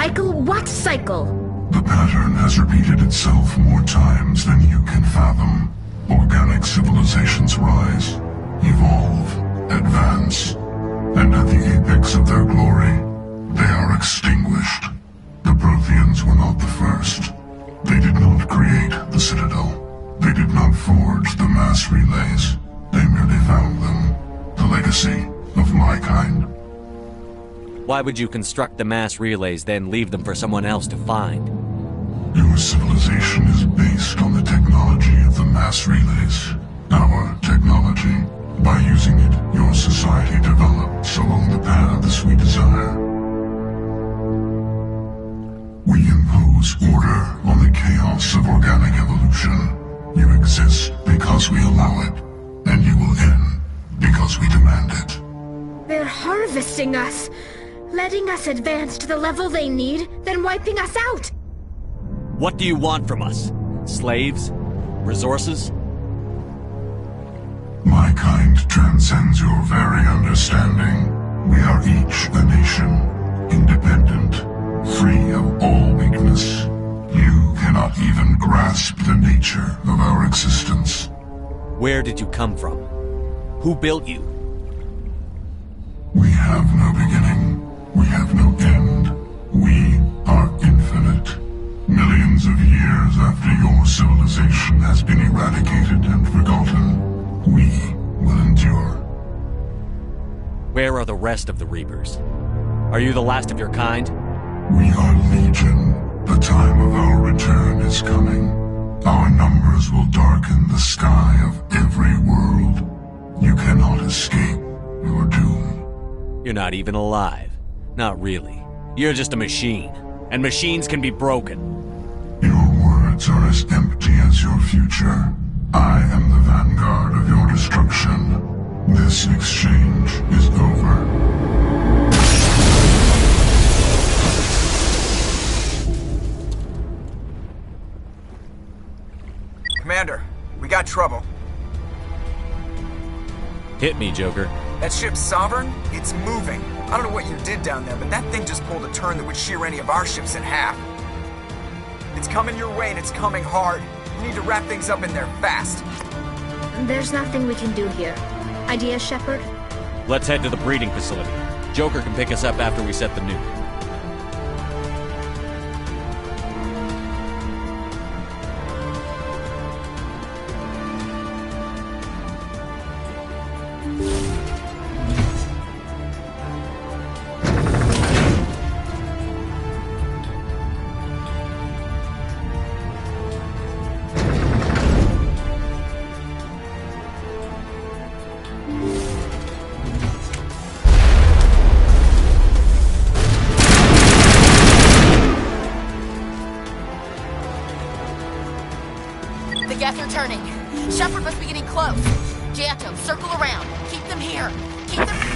cycle? What cycle? The pattern has repeated itself more times than you can fathom. Organic civilizations rise, evolve, advance, and at the apex of their glory, they are extinguished. The Protheans were not the first. They did not create the Citadel. They did not forge the mass relays. They merely found them. The legacy of my kind. Why would you construct the mass relays, then leave them for someone else to find? Your civilization is based on the technology of the mass relays. Our technology. By using it, your society develops along the paths we desire. We impose order on the chaos of organic evolution. You exist because we allow it, and you will end because we demand it. They're harvesting us, letting us advance to the level they need, then wiping us out. What do you want from us? Slaves? Resources? My kind transcends your very understanding. We are each a nation, independent, free of all weakness. You cannot even grasp the nature of our existence. Where did you come from? Who built you? We have no beginning. We have no end. We are infinite. Millions of years after your civilization has been eradicated and forgotten, we will endure. Where are the rest of the Reapers? Are you the last of your kind? We are Legion. The time of our return is coming. Our numbers will darken the sky of every world. You cannot escape your doom. You're not even alive. Not really. You're just a machine. And machines can be broken. Your words are as empty as your future. I am the vanguard of your destruction. This exchange is over. Commander, we got trouble. Hit me, Joker. That ship's Sovereign? It's moving. I don't know what you did down there, but that thing just pulled a turn that would shear any of our ships in half. It's coming your way and it's coming hard. You need to wrap things up in there fast. There's nothing we can do here. Idea, Shepard? Let's head to the breeding facility. Joker can pick us up after we set the nuke. The gas are turning. Shepard must be getting close. Janto, circle around. Keep them here. Keep them...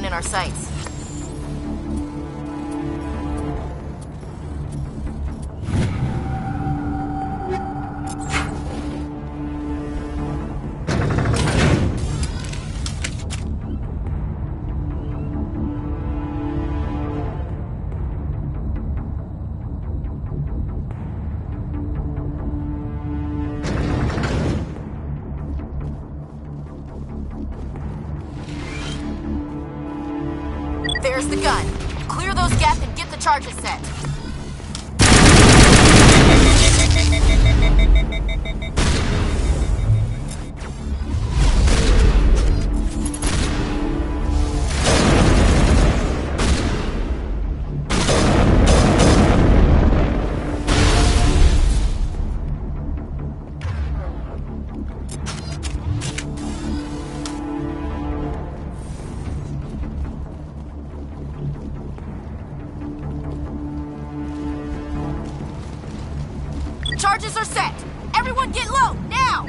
one in our sights. There's the gun. Clear those gaps and get the charges set. Charges are set! Everyone get low, now!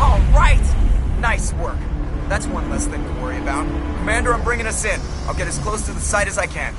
All right! Nice work. That's one less thing to worry about. Commander, I'm bringing us in. I'll get as close to the site as I can.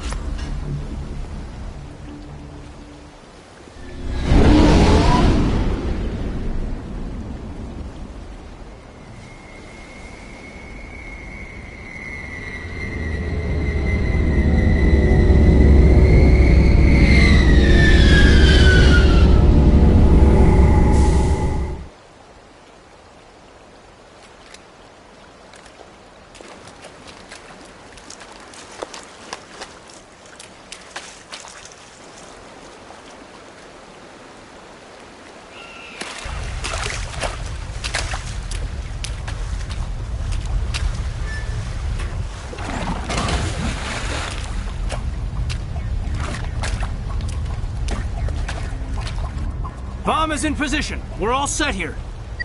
Bomb is in position. We're all set here.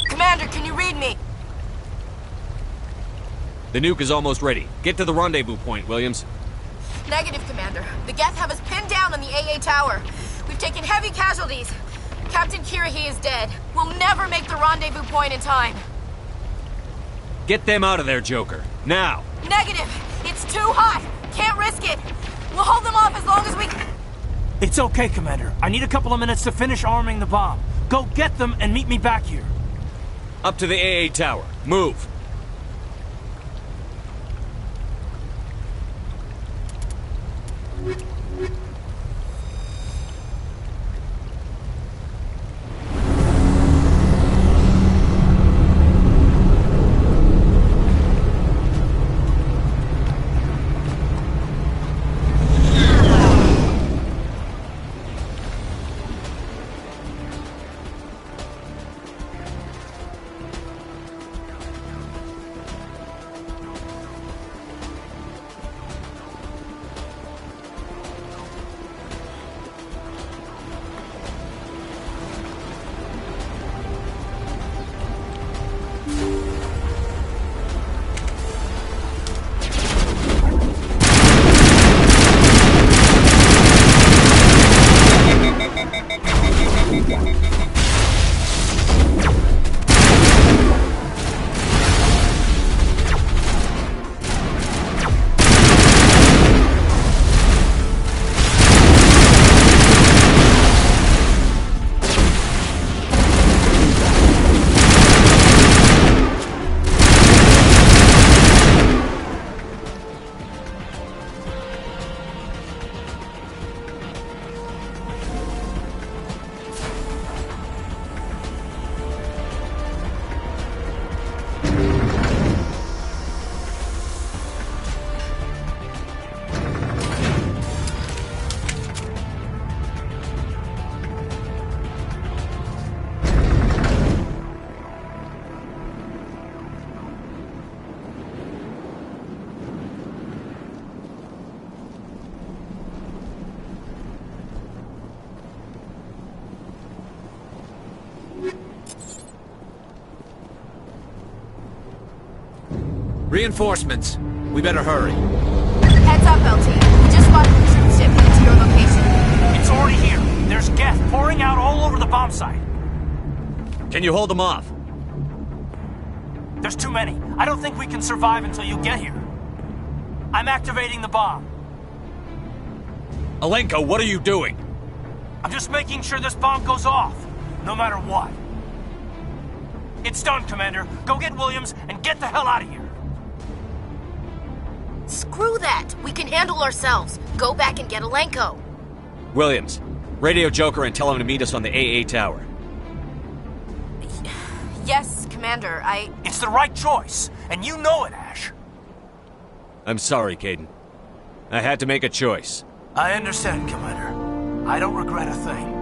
Commander, can you read me? The nuke is almost ready. Get to the rendezvous point, Williams. Negative, Commander. The Geth have us pinned down on the AA tower. We've taken heavy casualties. Captain Kirahi is dead. We'll never make the rendezvous point in time. Get them out of there, Joker. Now! Negative! It's too hot! Can't risk it! We'll hold them off as long as we... It's okay, Commander. I need a couple of minutes to finish arming the bomb. Go get them and meet me back here. Up to the AA tower. Move! Reinforcements. We better hurry. Heads up, LT. We just spotted the troop ship headed to your location. It's already here. There's gas pouring out all over the bomb site. Can you hold them off? There's too many. I don't think we can survive until you get here. I'm activating the bomb. Alenko, what are you doing? I'm just making sure this bomb goes off, no matter what. It's done, Commander. Go get Williams and get the hell out of here. Screw that. We can handle ourselves. Go back and get Alenko. Williams, radio Joker and tell him to meet us on the AA tower. Yes, Commander, It's the right choice, and you know it, Ash. I'm sorry, Caden. I had to make a choice. I understand, Commander. I don't regret a thing.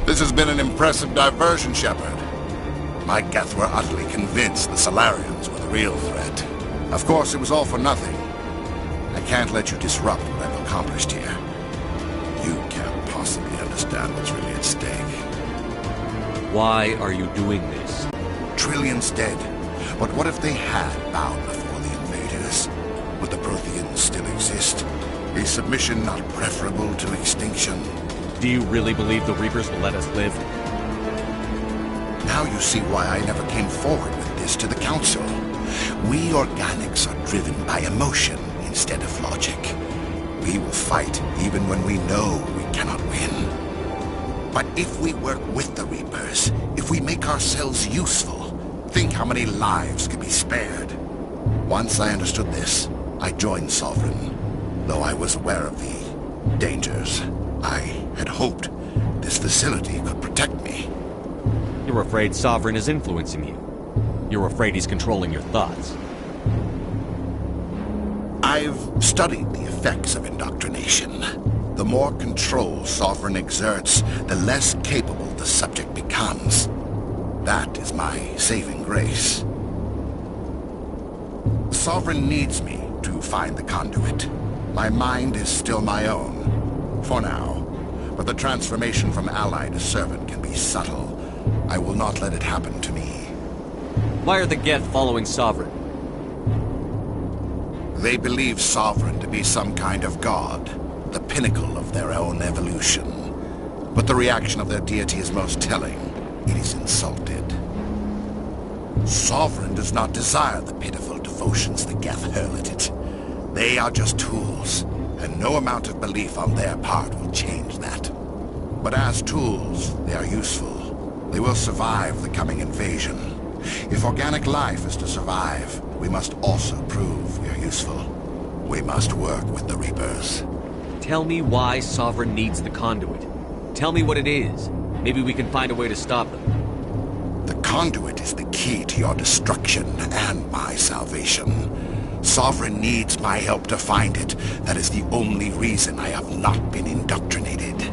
This has been an impressive diversion, Shepard. My Geth were utterly convinced the Solarians were the real threat. Of course, it was all for nothing. I can't let you disrupt what I've accomplished here. You can't possibly understand what's really at stake. Why are you doing this? Trillions dead. But what if they had bowed before the invaders? Would the Protheans still exist? Is submission not preferable to extinction? Do you really believe the Reapers will let us live? Now you see why I never came forward with this to the Council. We organics are driven by emotion instead of logic. We will fight even when we know we cannot win. But if we work with the Reapers, if we make ourselves useful, think how many lives could be spared. Once I understood this, I joined Sovereign, though I was aware of the dangers. I had hoped this facility could protect me. You're afraid Sovereign is influencing you. You're afraid he's controlling your thoughts. I've studied the effects of indoctrination. The more control Sovereign exerts, the less capable the subject becomes. That is my saving grace. Sovereign needs me to find the conduit. My mind is still my own, for now. But the transformation from ally to servant can be subtle. I will not let it happen to me. Why are the Geth following Sovereign? They believe Sovereign to be some kind of god, the pinnacle of their own evolution. But the reaction of their deity is most telling. It is insulted. Sovereign does not desire the pitiful devotions the Geth hurl at it. They are just tools, and no amount of belief on their part will change that. But as tools, they are useful. They will survive the coming invasion. If organic life is to survive, we must also prove we are useful. We must work with the Reapers. Tell me why Sovereign needs the conduit. Tell me what it is. Maybe we can find a way to stop them. The conduit is the key to your destruction and my salvation. Sovereign needs my help to find it. That is the only reason I have not been indoctrinated.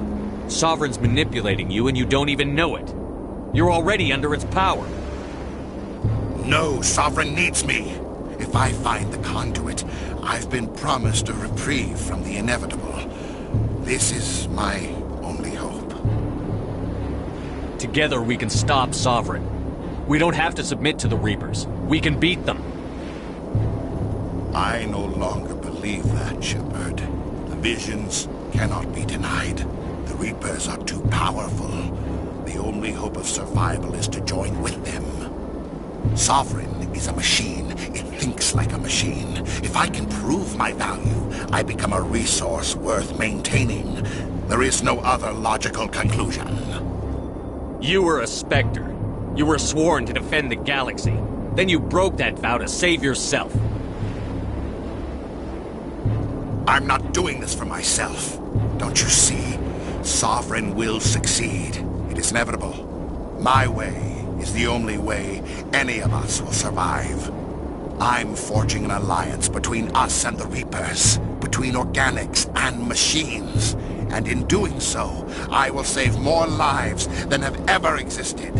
Sovereign's manipulating you and you don't even know it. You're already under its power. No, Sovereign needs me. If I find the conduit, I've been promised a reprieve from the inevitable. This is my only hope. Together we can stop Sovereign. We don't have to submit to the Reapers. We can beat them. I no longer believe that, Shepard. The visions cannot be denied. The Reapers are too powerful. The only hope of survival is to join with them. Sovereign is a machine. It thinks like a machine. If I can prove my value, I become a resource worth maintaining. There is no other logical conclusion. You were a Spectre. You were sworn to defend the galaxy. Then you broke that vow to save yourself. I'm not doing this for myself. Don't you see? Sovereign will succeed. It is inevitable. My way is the only way any of us will survive. I'm forging an alliance between us and the Reapers, between organics and machines. And in doing so, I will save more lives than have ever existed.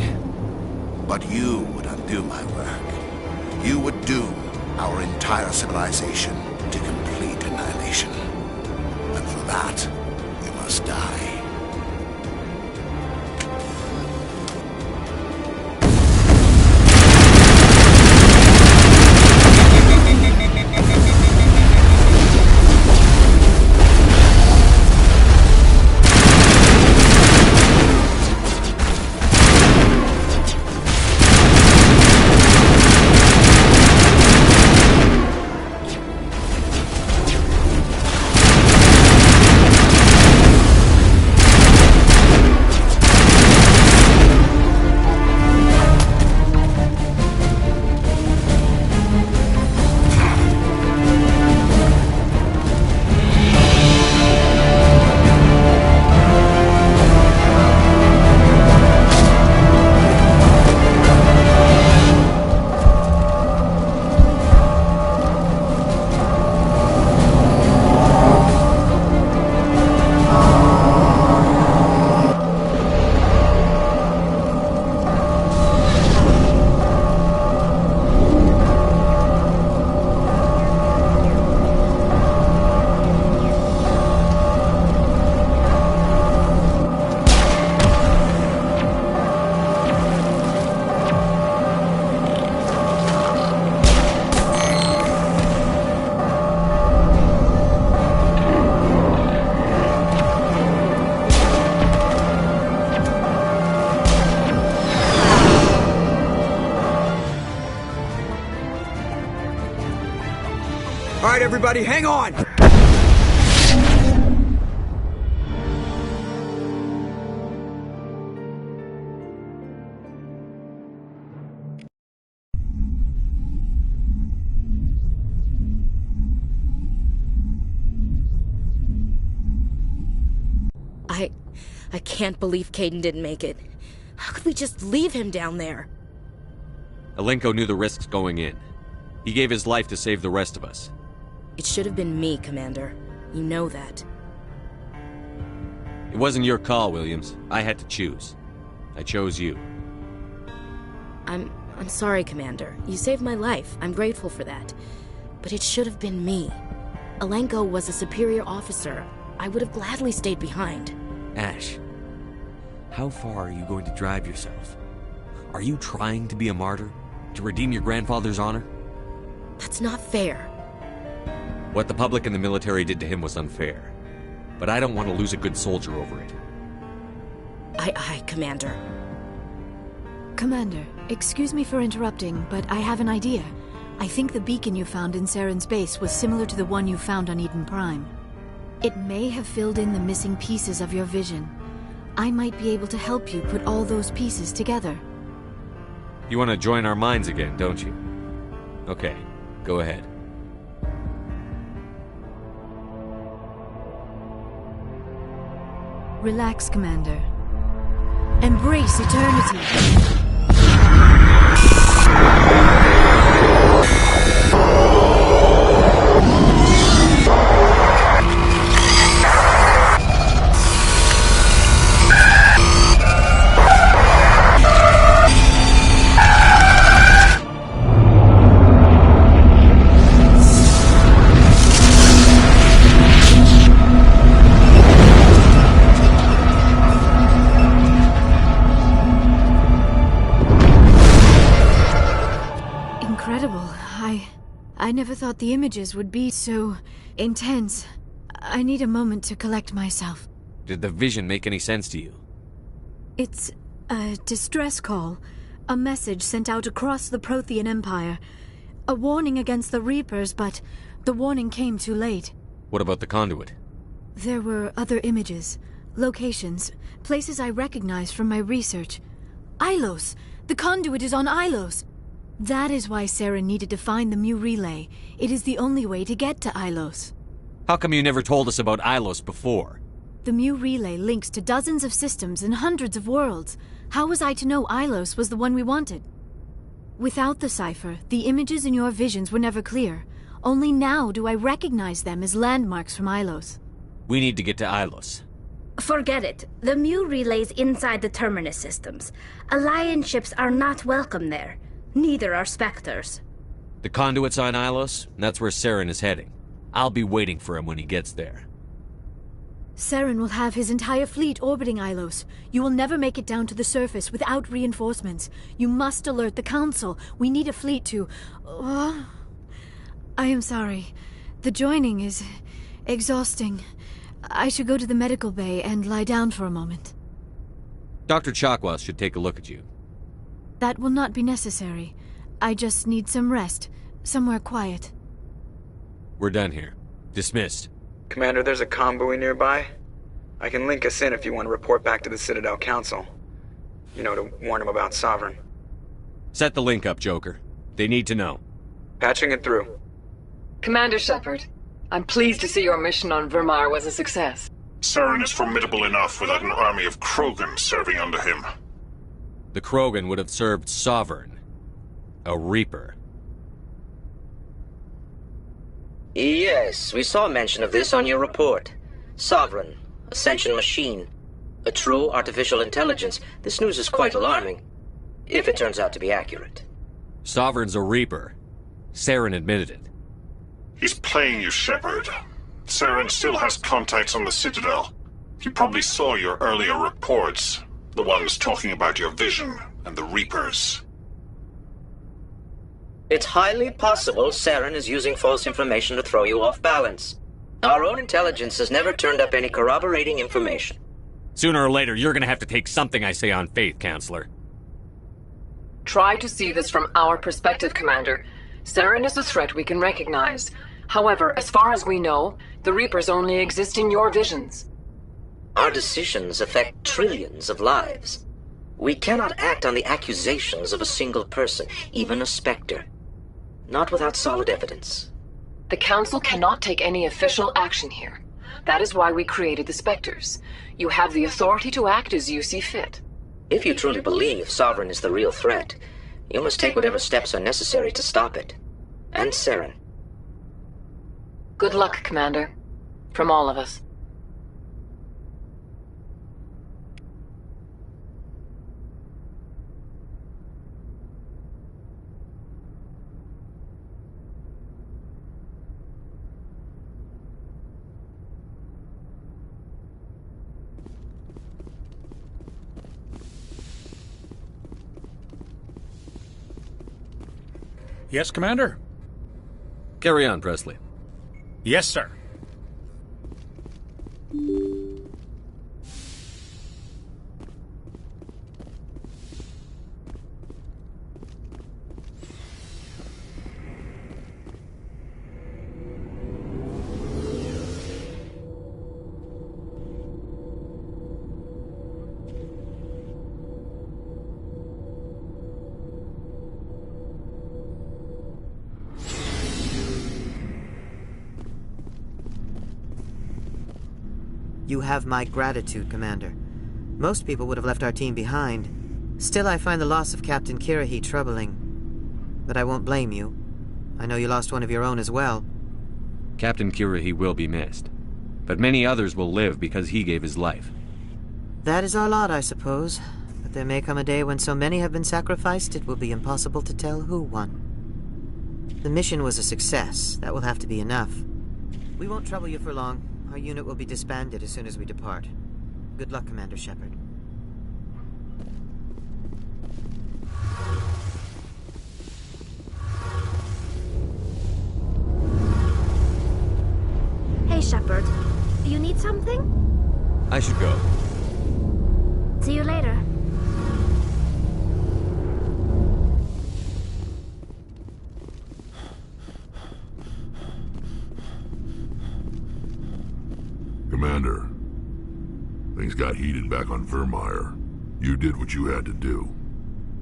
But you would undo my work. You would doom our entire civilization to complete annihilation. And for that, you must die. All right, everybody, hang on! I can't believe Caden didn't make it. How could we just leave him down there? Alenko knew the risks going in. He gave his life to save the rest of us. It should have been me, Commander. You know that. It wasn't your call, Williams. I had to choose. I chose you. I'm sorry, Commander. You saved my life. I'm grateful for that. But it should have been me. Alenko was a superior officer. I would have gladly stayed behind. Ash, how far are you going to drive yourself? Are you trying to be a martyr? To redeem your grandfather's honor? That's not fair. What the public and the military did to him was unfair. But I don't want to lose a good soldier over it. Aye, Commander. Commander, excuse me for interrupting, but I have an idea. I think the beacon you found in Saren's base was similar to the one you found on Eden Prime. It may have filled in the missing pieces of your vision. I might be able to help you put all those pieces together. You want to join our minds again, don't you? Okay, go ahead. Relax, Commander. Embrace eternity. I never thought the images would be so intense. I need a moment to collect myself. Did the vision make any sense to you? It's a distress call. A message sent out across the Prothean Empire. A warning against the Reapers, but the warning came too late. What about the conduit? There were other images, locations, places I recognized from my research. Ilos! The conduit is on Ilos! That is why Saren needed to find the Mu Relay. It is the only way to get to Ilos. How come you never told us about Ilos before? The Mu Relay links to dozens of systems and hundreds of worlds. How was I to know Ilos was the one we wanted? Without the cipher, the images in your visions were never clear. Only now do I recognize them as landmarks from Ilos. We need to get to Ilos. Forget it. The Mu Relay's inside the Terminus systems. Alliance ships are not welcome there. Neither are Spectres. The conduit's on Ilos, and that's where Saren is heading. I'll be waiting for him when he gets there. Saren will have his entire fleet orbiting Ilos. You will never make it down to the surface without reinforcements. You must alert the Council. We need a fleet to... I am sorry. The joining is exhausting. I should go to the medical bay and lie down for a moment. Dr. Chakwas should take a look at you. That will not be necessary. I just need some rest. Somewhere quiet. We're done here. Dismissed. Commander, there's a comm buoy nearby. I can link us in if you want to report back to the Citadel Council. You know, to warn them about Sovereign. Set the link up, Joker. They need to know. Patching it through. Commander Shepard, I'm pleased to see your mission on Vermar was a success. Saren is formidable enough without an army of Krogan serving under him. The Krogan would have served Sovereign. A Reaper. Yes, we saw mention of this on your report. Sovereign, Ascension machine, a true artificial intelligence. This news is quite alarming, if it turns out to be accurate. Sovereign's a Reaper. Saren admitted it. He's playing you, Shepard. Saren still has contacts on the Citadel. He probably saw your earlier reports, the ones talking about your vision and the Reapers. It's highly possible Saren is using false information to throw you off balance. Our own intelligence has never turned up any corroborating information. Sooner or later, you're gonna have to take something I say on faith, Counselor. Try to see this from our perspective, Commander. Saren is a threat we can recognize. However, as far as we know, the Reapers only exist in your visions. Our decisions affect trillions of lives. We cannot act on the accusations of a single person, even a Spectre. Not without solid evidence. The Council cannot take any official action here. That is why we created the Spectres. You have the authority to act as you see fit. If you truly believe Sovereign is the real threat, you must take whatever steps are necessary to stop it. And Saren. Good luck, Commander. From all of us. Yes, Commander? Carry on, Presley. Yes, sir. You have my gratitude, Commander. Most people would have left our team behind. Still, I find the loss of Captain Kirahi troubling. But I won't blame you. I know you lost one of your own as well. Captain Kirahi will be missed. But many others will live because he gave his life. That is our lot, I suppose. But there may come a day when so many have been sacrificed, it will be impossible to tell who won. The mission was a success. That will have to be enough. We won't trouble you for long. Our unit will be disbanded as soon as we depart. Good luck, Commander Shepard. Shepard. You need something? I should go. See you later. Commander, things got heated back on Vermeer. You did what you had to do.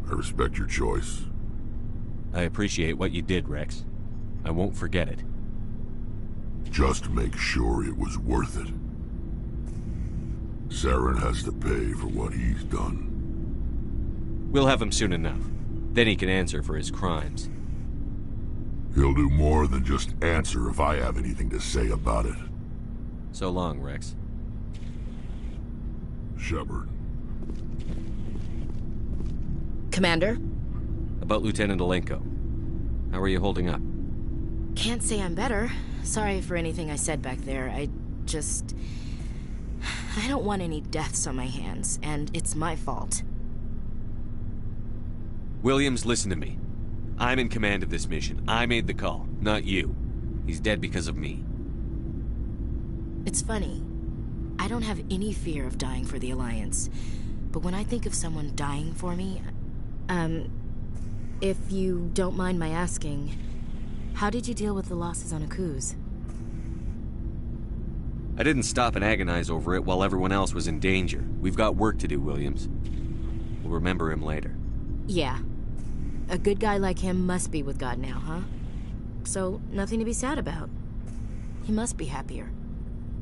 I respect your choice. I appreciate what you did, Rex. I won't forget it. Just make sure it was worth it. Saren has to pay for what he's done. We'll have him soon enough. Then he can answer for his crimes. He'll do more than just answer if I have anything to say about it. So long, Rex. Shepard. Commander? About Lieutenant Alenko. How are you holding up? Can't say I'm better. Sorry for anything I said back there. I don't want any deaths on my hands, and it's my fault. Williams, listen to me. I'm in command of this mission. I made the call, not you. He's dead because of me. It's funny. I don't have any fear of dying for the Alliance. But when I think of someone dying for me, if you don't mind my asking, how did you deal with the losses on Akuz? I didn't stop and agonize over it while everyone else was in danger. We've got work to do, Williams. We'll remember him later. Yeah. A good guy like him must be with God now, huh? So, nothing to be sad about. He must be happier.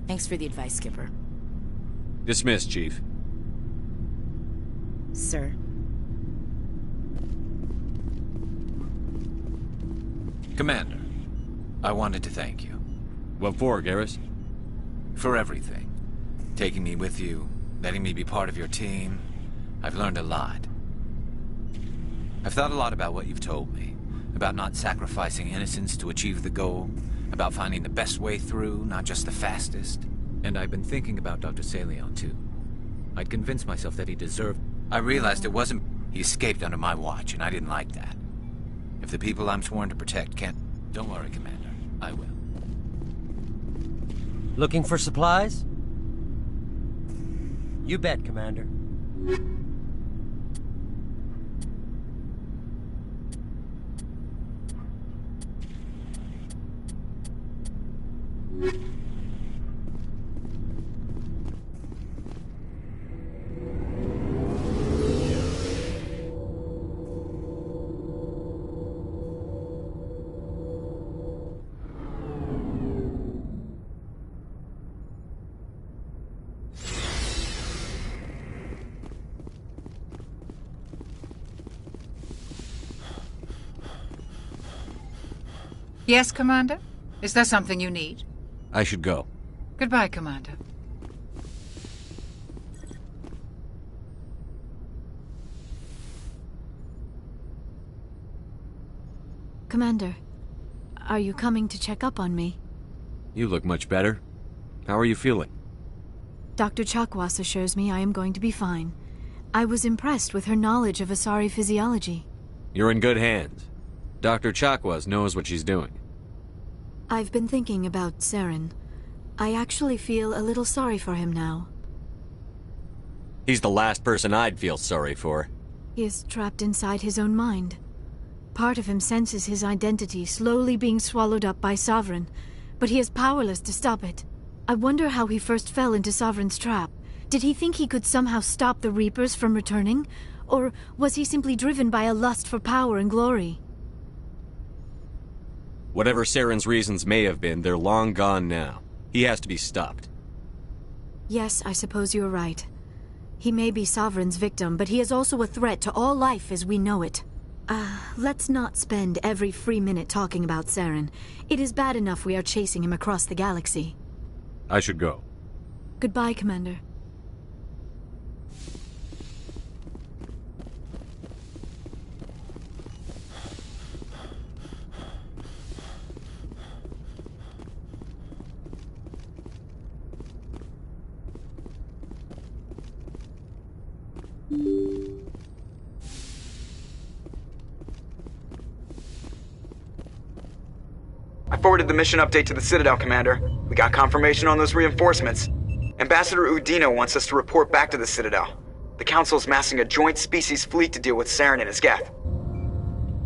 Thanks for the advice, Skipper. Dismissed, Chief. Sir. Commander, I wanted to thank you. What for, Garrus? For everything. Taking me with you, letting me be part of your team. I've learned a lot. I've thought a lot about what you've told me. About not sacrificing innocence to achieve the goal. About finding the best way through, not just the fastest. And I've been thinking about Dr. Saleon, too. I'd convinced myself that he deserved... I realized it wasn't... He escaped under my watch, and I didn't like that. If the people I'm sworn to protect can't... Don't worry, Commander. I will. Looking for supplies? You bet, Commander. Yes, Commander? Is there something you need? I should go. Goodbye, Commander. Commander, are you coming to check up on me? You look much better. How are you feeling? Dr. Chakwas assures me I am going to be fine. I was impressed with her knowledge of Asari physiology. You're in good hands. Dr. Chakwas knows what she's doing. I've been thinking about Saren. I actually feel a little sorry for him now. He's the last person I'd feel sorry for. He is trapped inside his own mind. Part of him senses his identity slowly being swallowed up by Sovereign, but he is powerless to stop it. I wonder how he first fell into Sovereign's trap. Did he think he could somehow stop the Reapers from returning? Or was he simply driven by a lust for power and glory? Whatever Saren's reasons may have been, they're long gone now. He has to be stopped. Yes, I suppose you're right. He may be Sovereign's victim, but he is also a threat to all life as we know it. Let's not spend every free minute talking about Saren. It is bad enough we are chasing him across the galaxy. I should go. Goodbye, Commander. I forwarded the mission update to the Citadel, Commander. We got confirmation on those reinforcements. Ambassador Udina wants us to report back to the Citadel. The Council's massing a joint species fleet to deal with Saren and his Geth.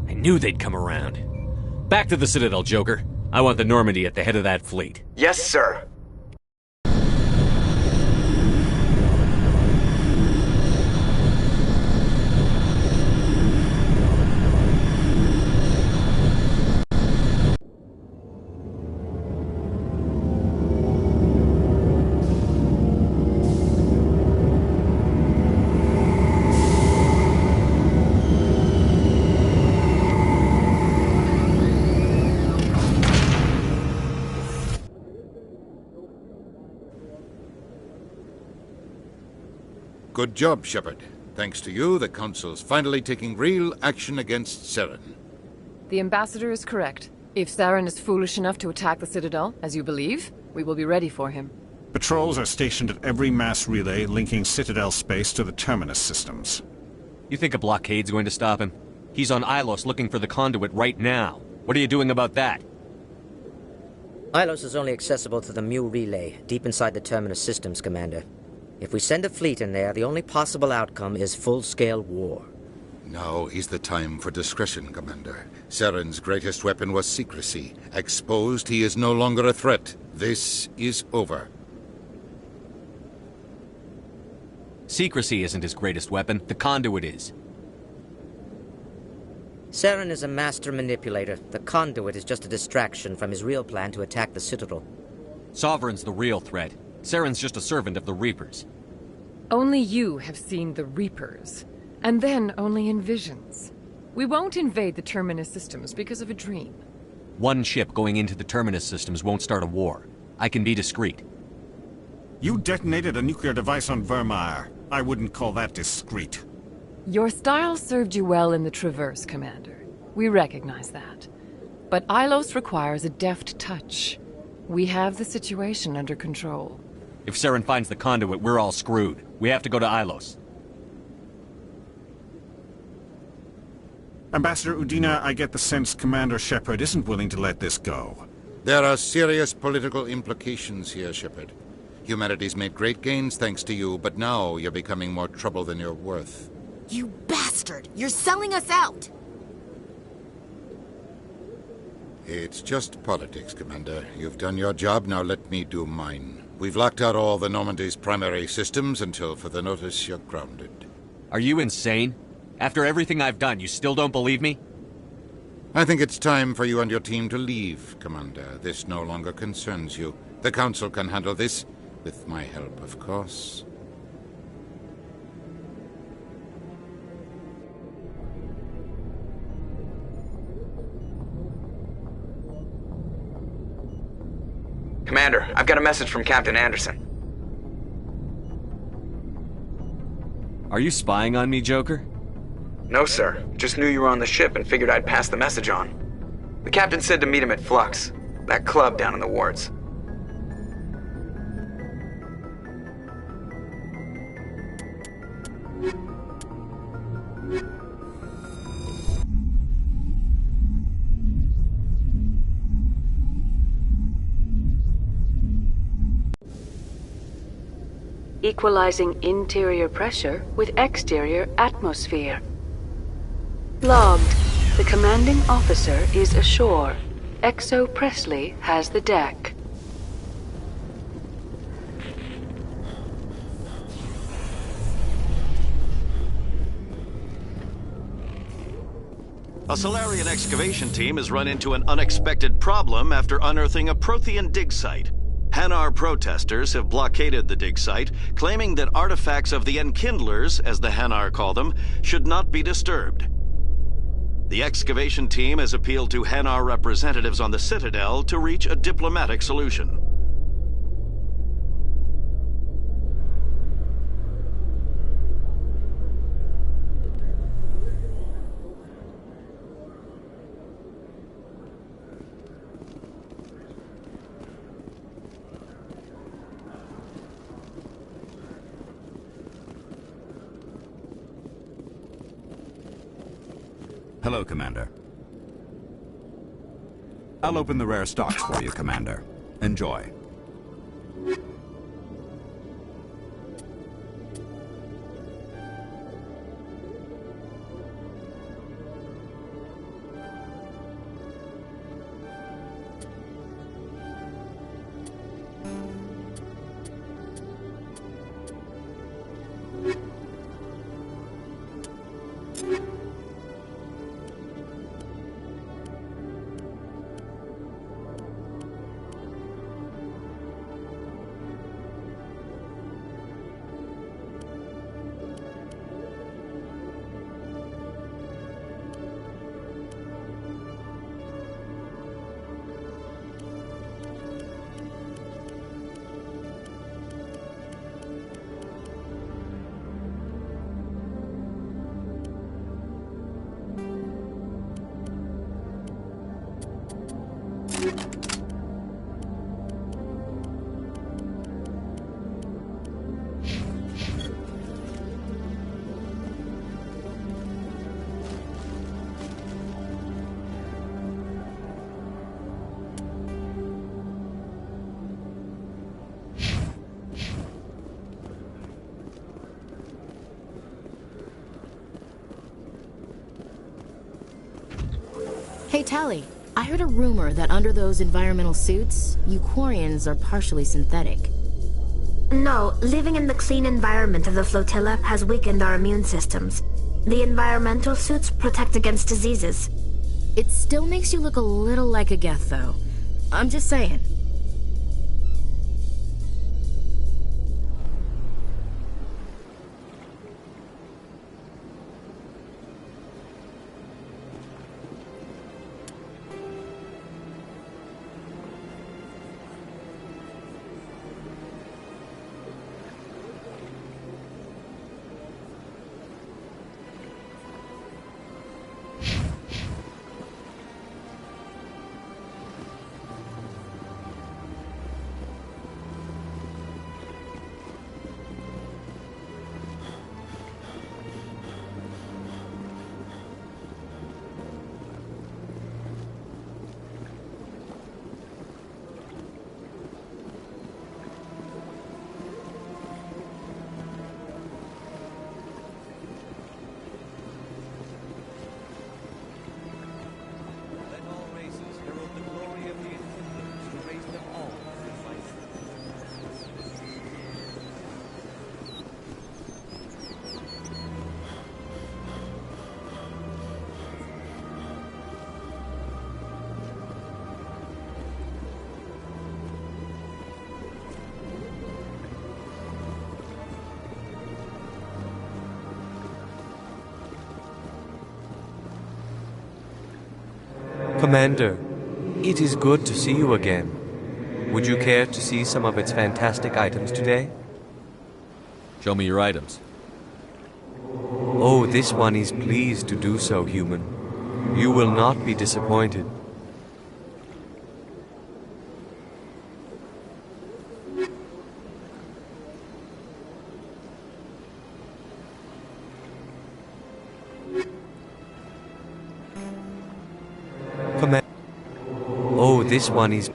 I knew they'd come around. Back to the Citadel, Joker. I want the Normandy at the head of that fleet. Yes, sir. Good job, Shepard. Thanks to you, the Council's finally taking real action against Saren. The Ambassador is correct. If Saren is foolish enough to attack the Citadel, as you believe, we will be ready for him. Patrols are stationed at every mass relay linking Citadel space to the Terminus systems. You think a blockade's going to stop him? He's on Ilos looking for the conduit right now. What are you doing about that? Ilos is only accessible to the Mu relay, deep inside the Terminus systems, Commander. If we send a fleet in there, the only possible outcome is full-scale war. Now is the time for discretion, Commander. Saren's greatest weapon was secrecy. Exposed, he is no longer a threat. This is over. Secrecy isn't his greatest weapon. The conduit is. Saren is a master manipulator. The conduit is just a distraction from his real plan to attack the Citadel. Sovereign's the real threat. Saren's just a servant of the Reapers. Only you have seen the Reapers, and then only in visions. We won't invade the Terminus systems because of a dream. One ship going into the Terminus systems won't start a war. I can be discreet. You detonated a nuclear device on Vermeer. I wouldn't call that discreet. Your style served you well in the Traverse, Commander. We recognize that. But Ilos requires a deft touch. We have the situation under control. If Saren finds the conduit, we're all screwed. We have to go to Ilos. Ambassador Udina, I get the sense Commander Shepard isn't willing to let this go. There are serious political implications here, Shepard. Humanity's made great gains thanks to you, but now you're becoming more trouble than you're worth. You bastard! You're selling us out! It's just politics, Commander. You've done your job, now let me do mine. We've locked out all the Normandy's primary systems until further notice you're grounded. Are you insane? After everything I've done, you still don't believe me? I think it's time for you and your team to leave, Commander. This no longer concerns you. The Council can handle this, with my help, of course. Commander, I've got a message from Captain Anderson. Are you spying on me, Joker? No, sir. Just knew you were on the ship and figured I'd pass the message on. The captain said to meet him at Flux, that club down in the wards. Equalizing interior pressure with exterior atmosphere. Logged. The commanding officer is ashore. Exo Presley has the deck. A Solarian excavation team has run into an unexpected problem after unearthing a Prothean dig site. Hanar protesters have blockaded the dig site, claiming that artifacts of the Enkindlers, as the Hanar call them, should not be disturbed. The excavation team has appealed to Hanar representatives on the Citadel to reach a diplomatic solution. Hello, Commander. I'll open the rare stocks for you, Commander. Enjoy. Hey, Tally. I heard a rumor that under those environmental suits, Euquarians are partially synthetic. No, living in the clean environment of the flotilla has weakened our immune systems. The environmental suits protect against diseases. It still makes you look a little like a Geth, though. I'm just saying. Commander, it is good to see you again. Would you care to see some of its fantastic items today? Show me your items. Oh, this one is pleased to do so, human. You will not be disappointed. Oh, this one is...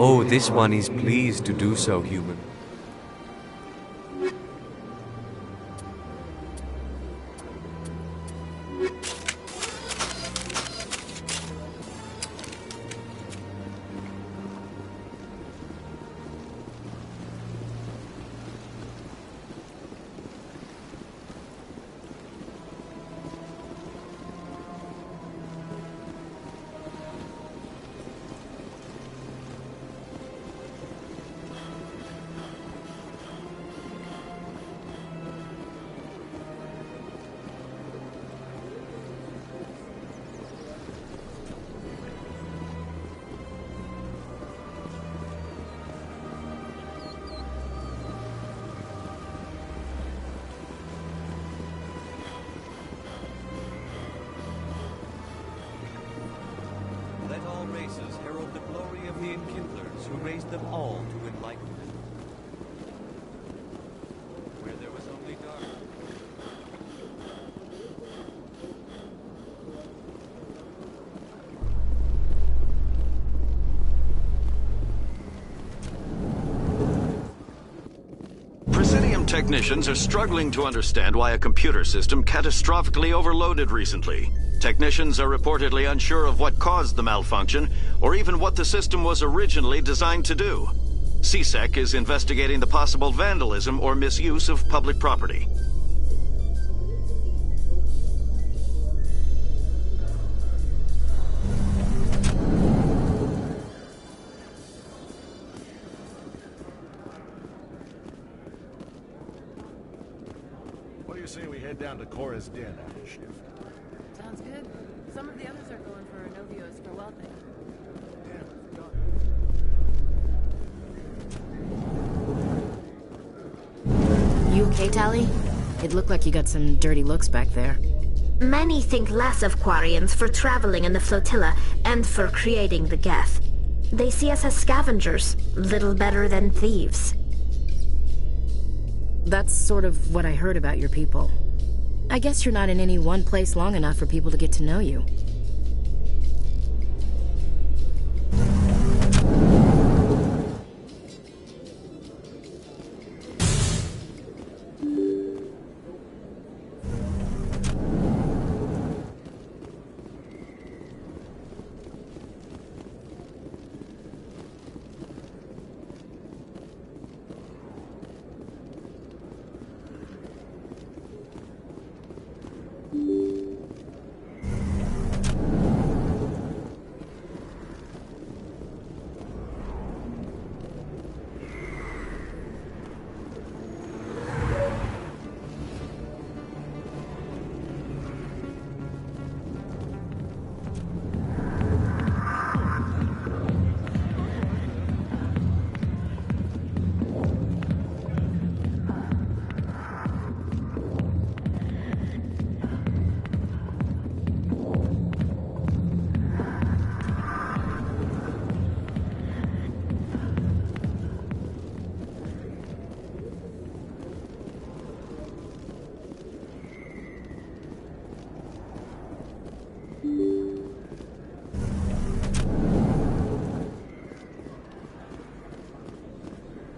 Oh, this one is pleased to do so, human. Let all races herald the glory of the Enkindlers who raised them all to enlightenment. Where there was only dark. technicians are struggling to understand why a computer system catastrophically overloaded recently. Technicians are reportedly unsure of what caused the malfunction, or even what the system was originally designed to do. CSEC is investigating the possible vandalism or misuse of public property. What do you say we head down to Cora's den after shift? Sounds good. Some of the others are going for Novios for welding. You okay, Tally? It looked like you got some dirty looks back there. Many think less of Quarians for traveling in the flotilla and for creating the Geth. They see us as scavengers, little better than thieves. That's sort of what I heard about your people. I guess you're not in any one place long enough for people to get to know you.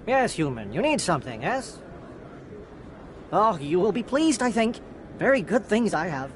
Yes, human, you need something, yes? Oh, you will be pleased, I think. Very good things I have.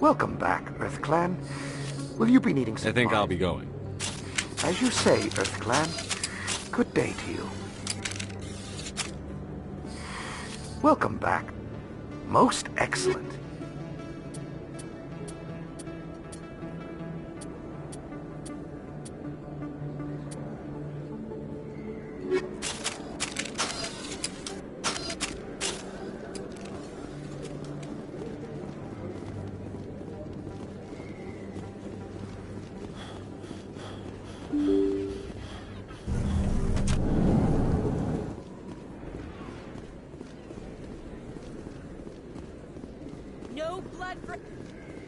Welcome back, Earth Clan. Will you be needing some? I think I'll be going. As you say, Earth Clan. Good day to you. Welcome back. Most excellent.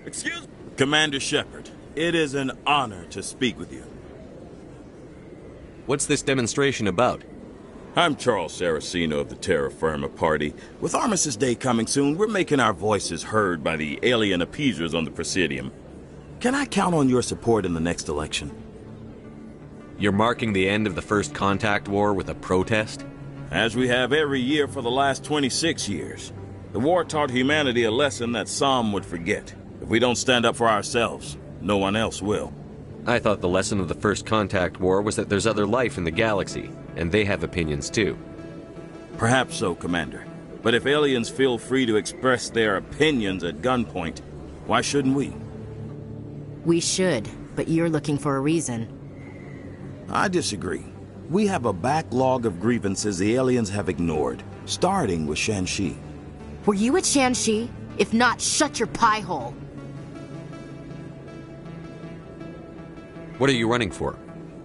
Excuse? Commander Shepard, it is an honor to speak with you. What's this demonstration about? I'm Charles Saraceno of the Terra Firma Party. With Armistice Day coming soon, we're making our voices heard by the alien appeasers on the Presidium. Can I count on your support in the next election? You're marking the end of the First Contact War with a protest? As we have every year for the last 26 years. The war taught humanity a lesson that some would forget. If we don't stand up for ourselves, no one else will. I thought the lesson of the First Contact War was that there's other life in the galaxy, and they have opinions too. Perhaps so, Commander. But if aliens feel free to express their opinions at gunpoint, why shouldn't we? We should, but you're looking for a reason. I disagree. We have a backlog of grievances the aliens have ignored, starting with Shanxi. Were you at Shanxi? If not, shut your pie hole. What are you running for?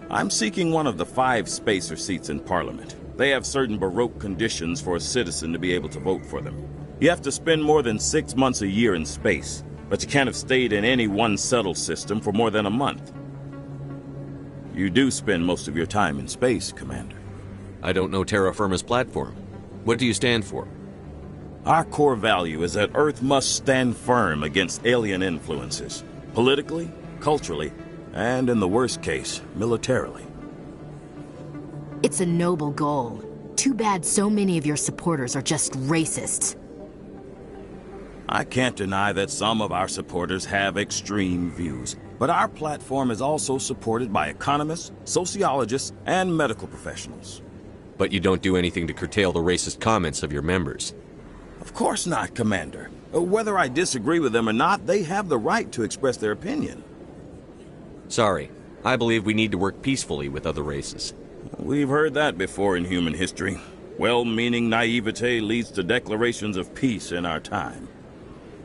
I'm seeking one of the 5 spacer seats in Parliament. They have certain Baroque conditions for a citizen to be able to vote for them. You have to spend more than 6 months a year in space, but you can't have stayed in any one settled system for more than a month. You do spend most of your time in space, Commander. I don't know Terra Firma's platform. What do you stand for? Our core value is that Earth must stand firm against alien influences, politically, culturally, and in the worst case, militarily. It's a noble goal. Too bad so many of your supporters are just racists. I can't deny that some of our supporters have extreme views, but our platform is also supported by economists, sociologists, and medical professionals. But you don't do anything to curtail the racist comments of your members. Of course not, Commander. Whether I disagree with them or not, they have the right to express their opinion. Sorry. I believe we need to work peacefully with other races. We've heard that before in human history. Well-meaning naivete leads to declarations of peace in our time.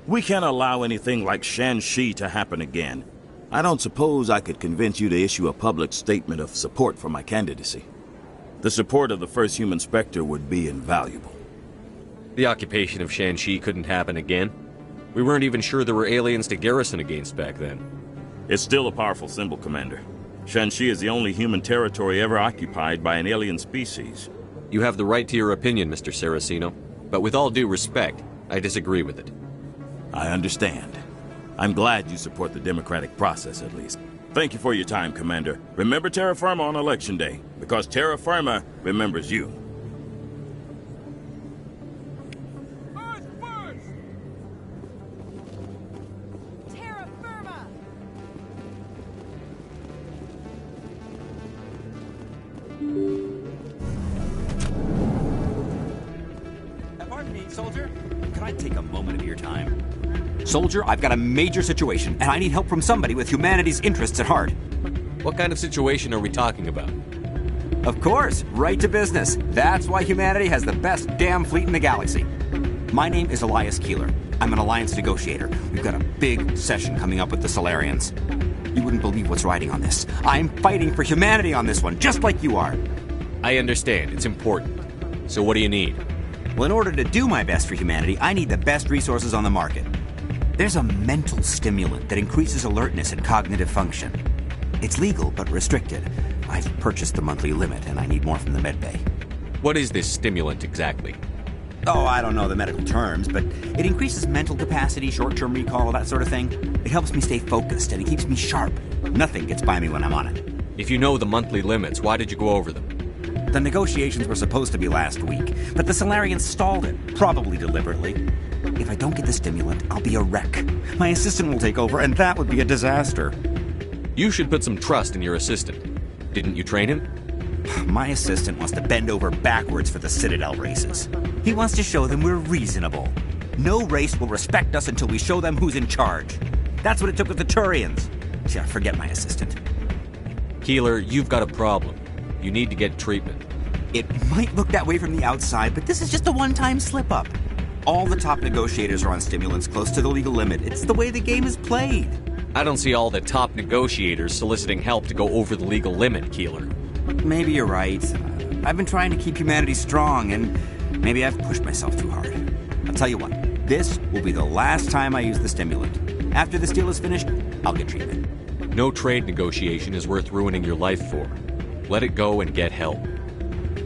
We can't allow anything like Shanxi to happen again. I don't suppose I could convince you to issue a public statement of support for my candidacy. The support of the first human Spectre would be invaluable. The occupation of Shanxi couldn't happen again. We weren't even sure there were aliens to garrison against back then. It's still a powerful symbol, Commander. Shanxi is the only human territory ever occupied by an alien species. You have the right to your opinion, Mr. Saraceno. But with all due respect, I disagree with it. I understand. I'm glad you support the democratic process, at least. Thank you for your time, Commander. Remember Terra Firma on Election Day, because Terra Firma remembers you. Pardon me, soldier. Can I take a moment of your time? Soldier, I've got a major situation, and I need help from somebody with humanity's interests at heart. What kind of situation are we talking about? Of course, right to business. That's why humanity has the best damn fleet in the galaxy. My name is Elias Keeler. I'm an alliance negotiator. We've got a big session coming up with the Solarians. You wouldn't believe what's riding on this. I'm fighting for humanity on this one, just like you are. I understand. It's important. So what do you need? Well, in order to do my best for humanity, I need the best resources on the market. There's a mental stimulant that increases alertness and cognitive function. It's legal, but restricted. I've purchased the monthly limit, and I need more from the medbay. What is this stimulant exactly? Oh, I don't know the medical terms, but it increases mental capacity, short-term recall, that sort of thing. It helps me stay focused, and it keeps me sharp. Nothing gets by me when I'm on it. If you know the monthly limits, why did you go over them? The negotiations were supposed to be last week, but the Solarians stalled it, probably deliberately. If I don't get the stimulant, I'll be a wreck. My assistant will take over, and that would be a disaster. You should put some trust in your assistant. Didn't you train him? My assistant wants to bend over backwards for the Citadel races. He wants to show them we're reasonable. No race will respect us until we show them who's in charge. That's what it took with the Turians. Yeah, forget my assistant. Keeler, you've got a problem. You need to get treatment. It might look that way from the outside, but this is just a one-time slip-up. All the top negotiators are on stimulants close to the legal limit. It's the way the game is played. I don't see all the top negotiators soliciting help to go over the legal limit, Keeler. Maybe you're right. I've been trying to keep humanity strong, and maybe I've pushed myself too hard. I'll tell you what, this will be the last time I use the stimulant. After this deal is finished, I'll get treatment. No trade negotiation is worth ruining your life for. Let it go and get help.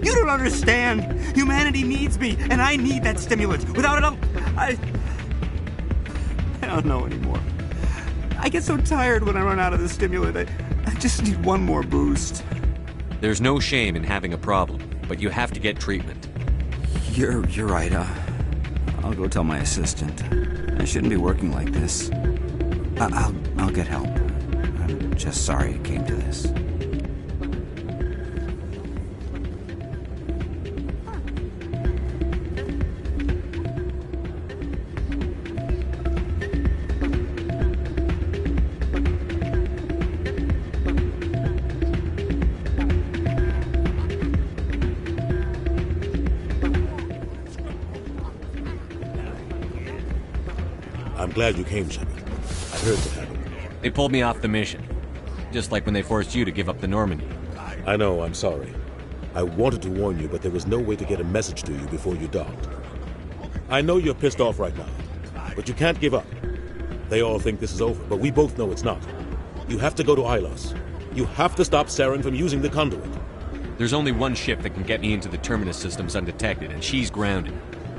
You don't understand! Humanity needs me, and I need that stimulant. Without it, I don't know anymore. I get so tired when I run out of the stimulant. I just need one more boost. There's no shame in having a problem, but you have to get treatment. You're right. I'll go tell my assistant. I shouldn't be working like this. I'll get help. I'm just sorry it came to this. I'm glad you came, Shepard. I heard what happened. They pulled me off the mission. Just like when they forced you to give up the Normandy. I know, I'm sorry. I wanted to warn you, but there was no way to get a message to you before you docked. I know you're pissed off right now, but you can't give up. They all think this is over, but we both know it's not. You have to go to Ilos. You have to stop Saren from using the conduit. There's only one ship that can get me into the Terminus systems undetected, and she's grounded.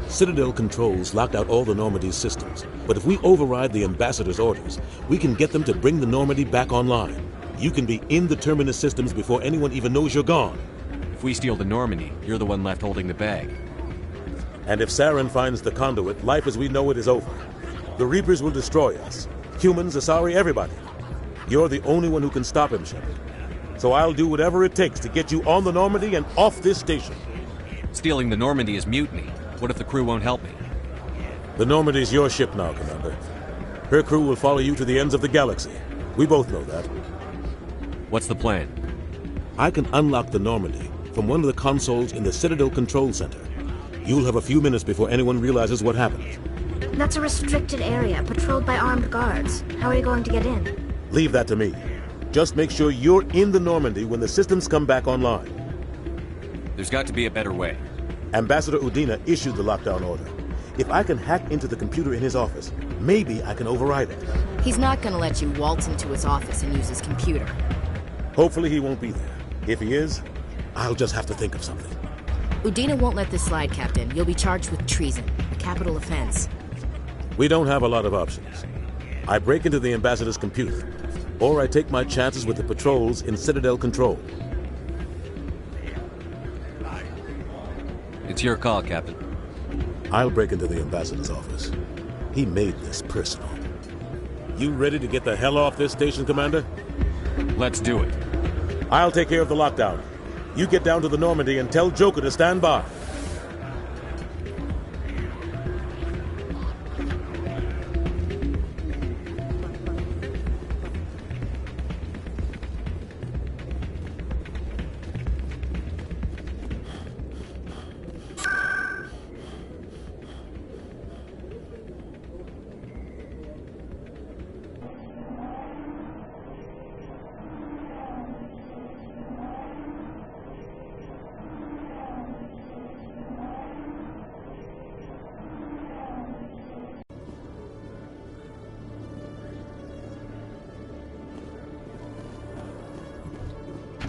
Citadel controls locked out all the Normandy's systems, but if we override the Ambassador's orders, we can get them to bring the Normandy back online. You can be in the Terminus systems before anyone even knows you're gone. If we steal the Normandy, you're the one left holding the bag. And if Saren finds the conduit, life as we know it is over. The Reapers will destroy us. Humans, Asari, everybody. You're the only one who can stop him, Shepard. So I'll do whatever it takes to get you on the Normandy and off this station. Stealing the Normandy is mutiny. What if the crew won't help me? The Normandy's your ship now, Commander. Her crew will follow you to the ends of the galaxy. We both know that. What's the plan? I can unlock the Normandy from one of the consoles in the Citadel Control Center. You'll have a few minutes before anyone realizes what happened. That's a restricted area, patrolled by armed guards. How are you going to get in? Leave that to me. Just make sure you're in the Normandy when the systems come back online. There's got to be a better way. Ambassador Udina issued the lockdown order. If I can hack into the computer in his office, maybe I can override it. He's not gonna let you waltz into his office and use his computer. Hopefully he won't be there. If he is, I'll just have to think of something. Udina won't let this slide, Captain. You'll be charged with treason, a capital offense. We don't have a lot of options. I break into the Ambassador's computer, or I take my chances with the patrols in Citadel Control. It's your call, Captain. I'll break into the Ambassador's office. He made this personal. You ready to get the hell off this station, Commander? Let's do it. I'll take care of the lockdown. You get down to the Normandy and tell Joker to stand by.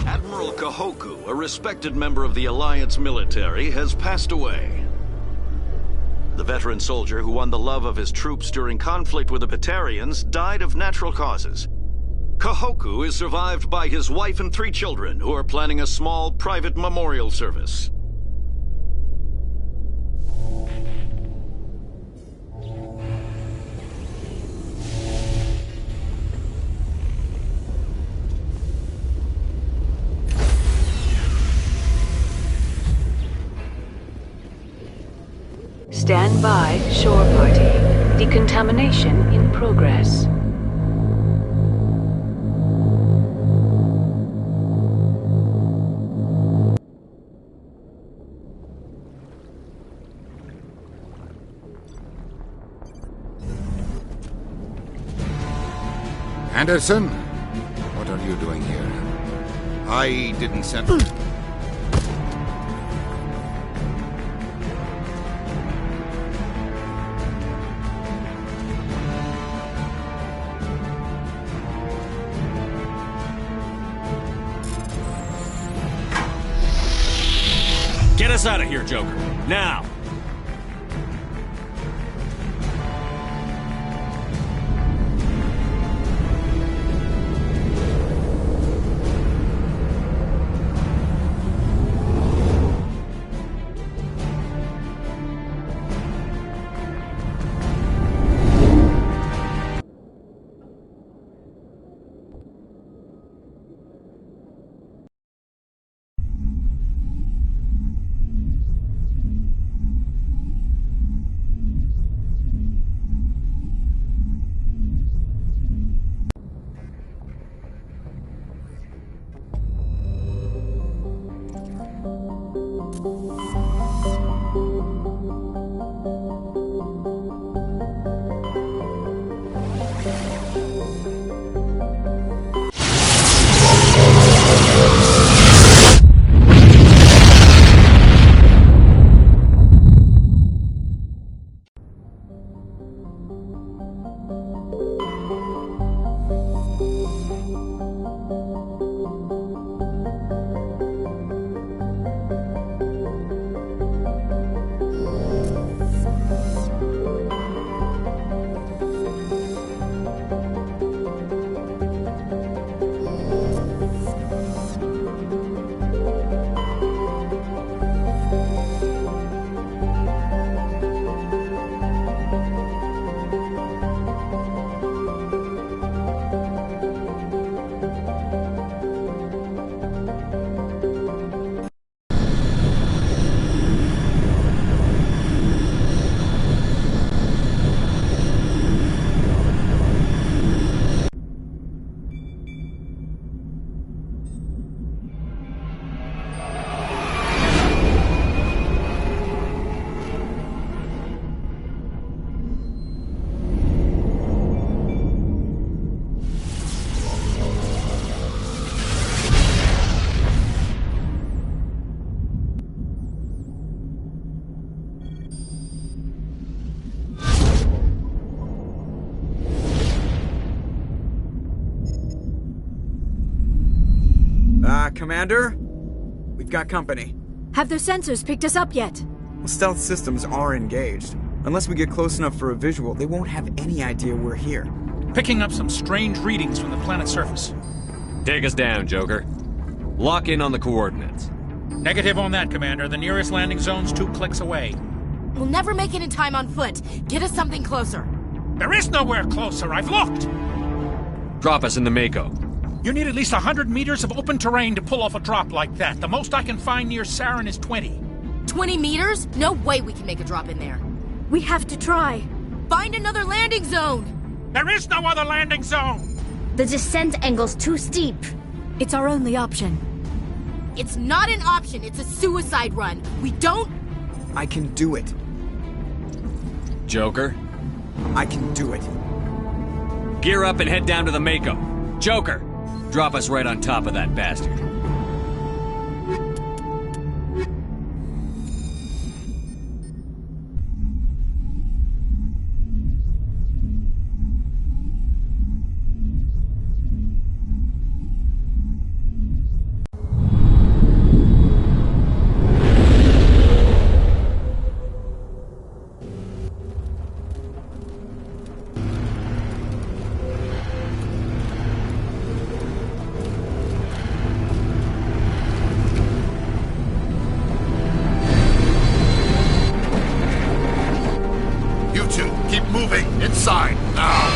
Admiral Kahoku, a respected member of the Alliance military, has passed away. The veteran soldier who won the love of his troops during conflict with the Batarians died of natural causes. Kahoku is survived by his wife and 3 children, who are planning a small private memorial service. Stand by, shore party. Decontamination in progress. Anderson? What are you doing here? I didn't send... Get us out of here, Joker. Now! Commander? We've got company. Have their sensors picked us up yet? Well, stealth systems are engaged. Unless we get close enough for a visual, they won't have any idea we're here. Picking up some strange readings from the planet's surface. Take us down, Joker. Lock in on the coordinates. Negative on that, Commander. The nearest landing zone's 2 clicks away. We'll never make it in time on foot. Get us something closer. There is nowhere closer. I've looked. Drop us in the Mako. You need at least 100 meters of open terrain to pull off a drop like that. The most I can find near Saren is 20. 20 meters? No way we can make a drop in there. We have to try. Find another landing zone! There is no other landing zone! The descent angle's too steep. It's our only option. It's not an option, it's a suicide run. We don't... I can do it. Joker? I can do it. Gear up and head down to the Mako. Joker, drop us right on top of that bastard. Inside, now!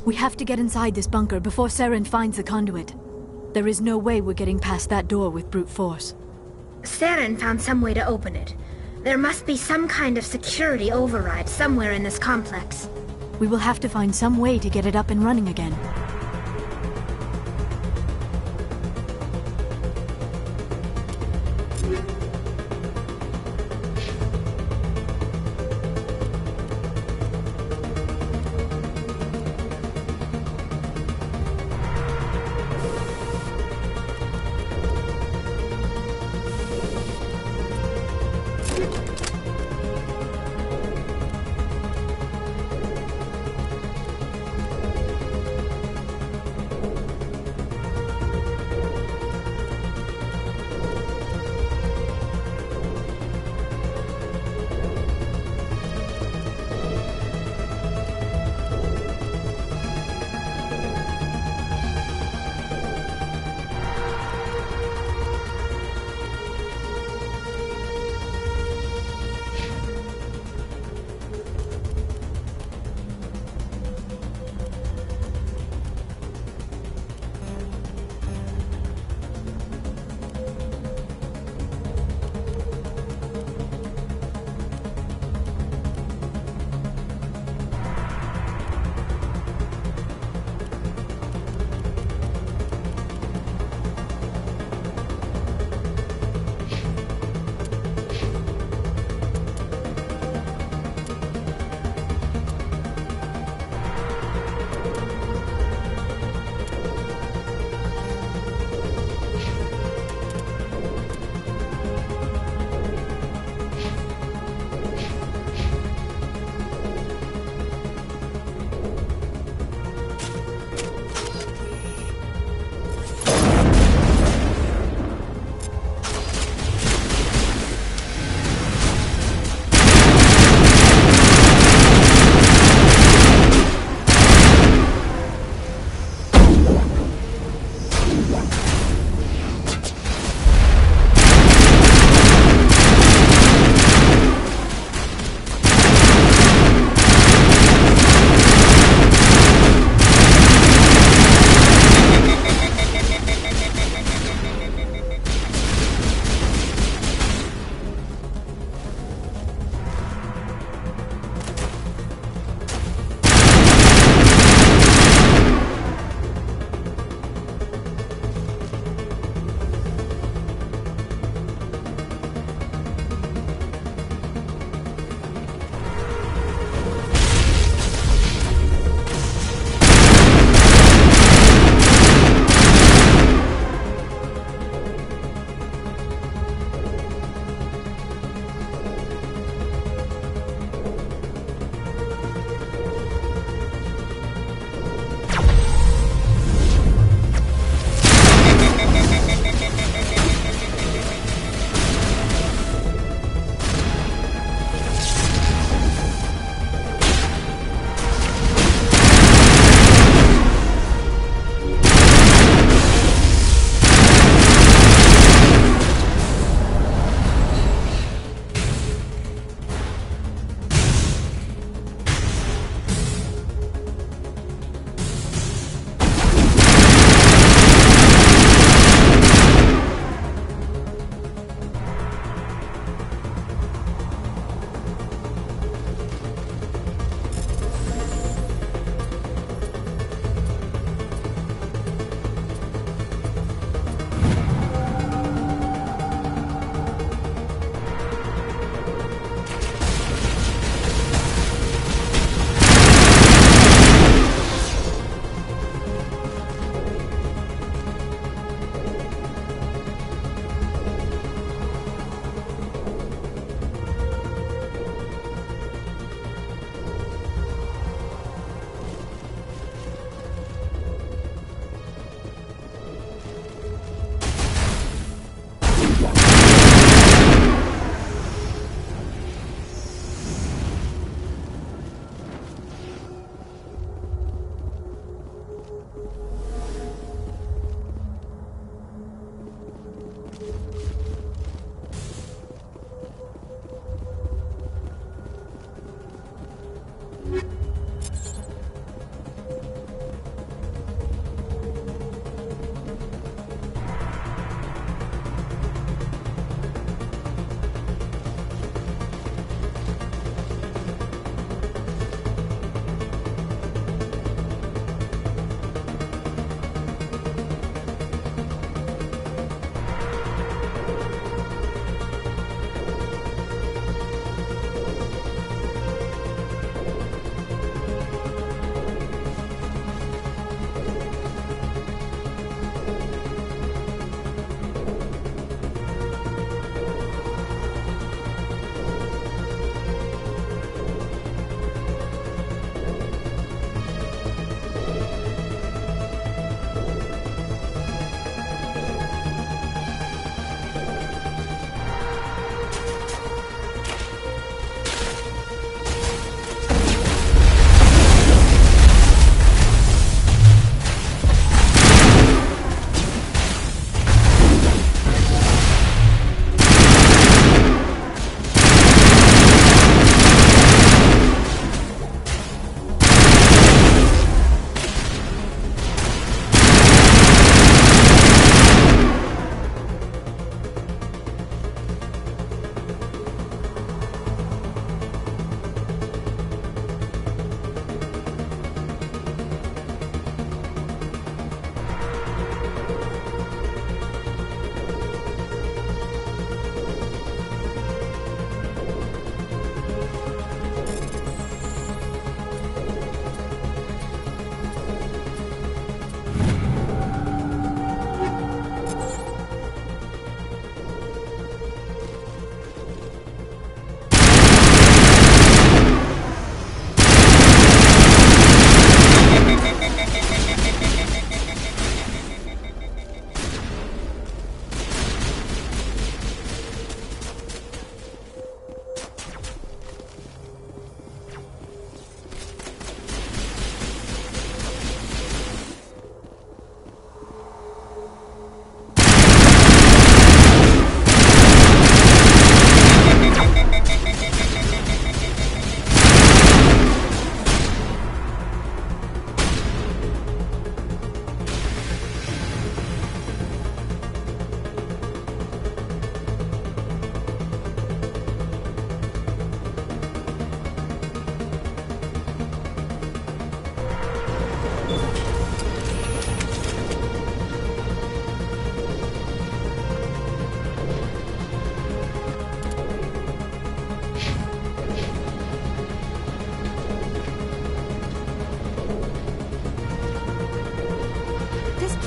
We have to get inside this bunker before Saren finds the conduit. There is no way we're getting past that door with brute force. Saren found some way to open it. There must be some kind of security override somewhere in this complex. We will have to find some way to get it up and running again.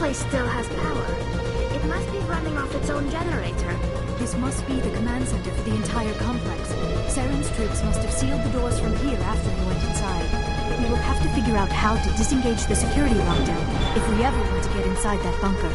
place still has power. It must be running off its own generator. This must be the command center for the entire complex. Saren's troops must have sealed the doors from here after they went inside. We will have to figure out how to disengage the security lockdown if we ever want to get inside that bunker.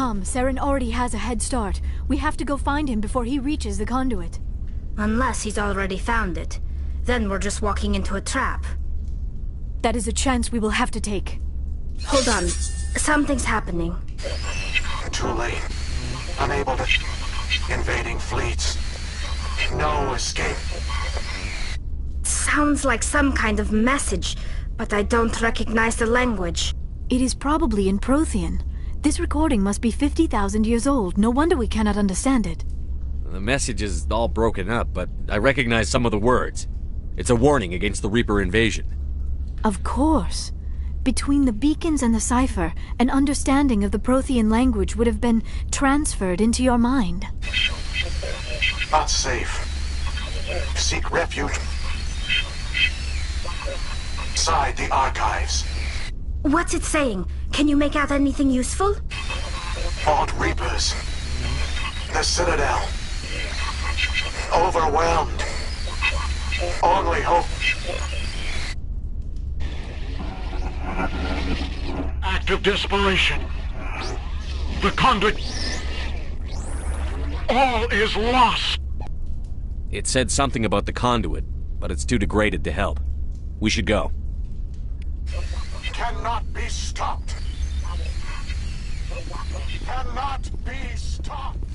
Come, Saren already has a head start. We have to go find him before he reaches the conduit. Unless he's already found it. Then we're just walking into a trap. That is a chance we will have to take. Hold on. Something's happening. Too late. Unable to... Invading fleets. No escape. Sounds like some kind of message, but I don't recognize the language. It is probably in Prothean. This recording must be 50,000 years old. No wonder we cannot understand it. The message is all broken up, but I recognize some of the words. It's a warning against the Reaper invasion. Of course. Between the beacons and the cipher, an understanding of the Prothean language would have been transferred into your mind. Not safe. Seek refuge inside the archives. What's it saying? Can you make out anything useful? Fought Reapers. The Citadel. Overwhelmed. Only hope. Act of desperation. The conduit. All is lost. It said something about the conduit, but it's too degraded to help. We should go. Cannot be stopped. Cannot be stopped.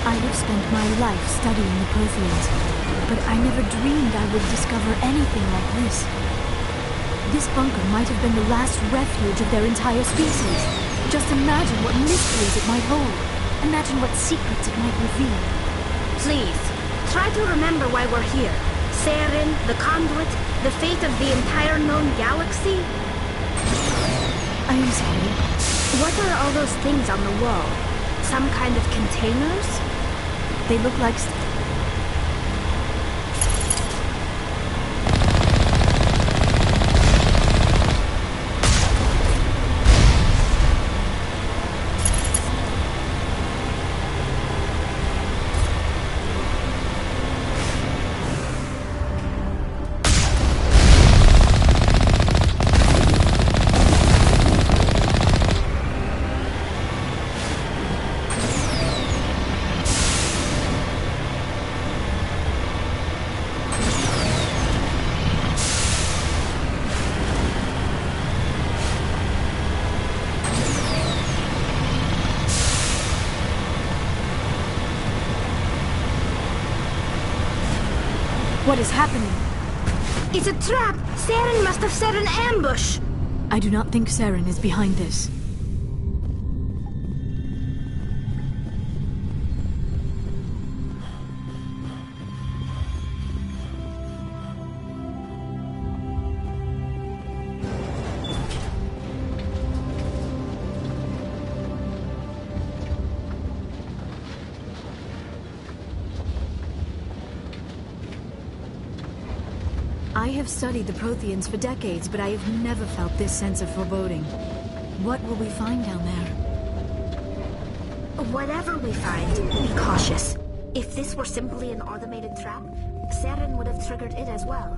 I have spent my life studying the Protheans, but I never dreamed I would discover anything like this. This bunker might have been the last refuge of their entire species. Just imagine what mysteries it might hold. Imagine what secrets it might reveal. Please, try to remember why we're here. Saren, the Conduit, the fate of the entire known galaxy. I am sorry. What are all those things on the wall? Some kind of containers? They look like... What is happening? It's a trap! Saren must have set an ambush! I do not think Saren is behind this. I have studied the Protheans for decades, but I have never felt this sense of foreboding. What will we find down there? Whatever we find, be cautious. If this were simply an automated trap, Saren would have triggered it as well.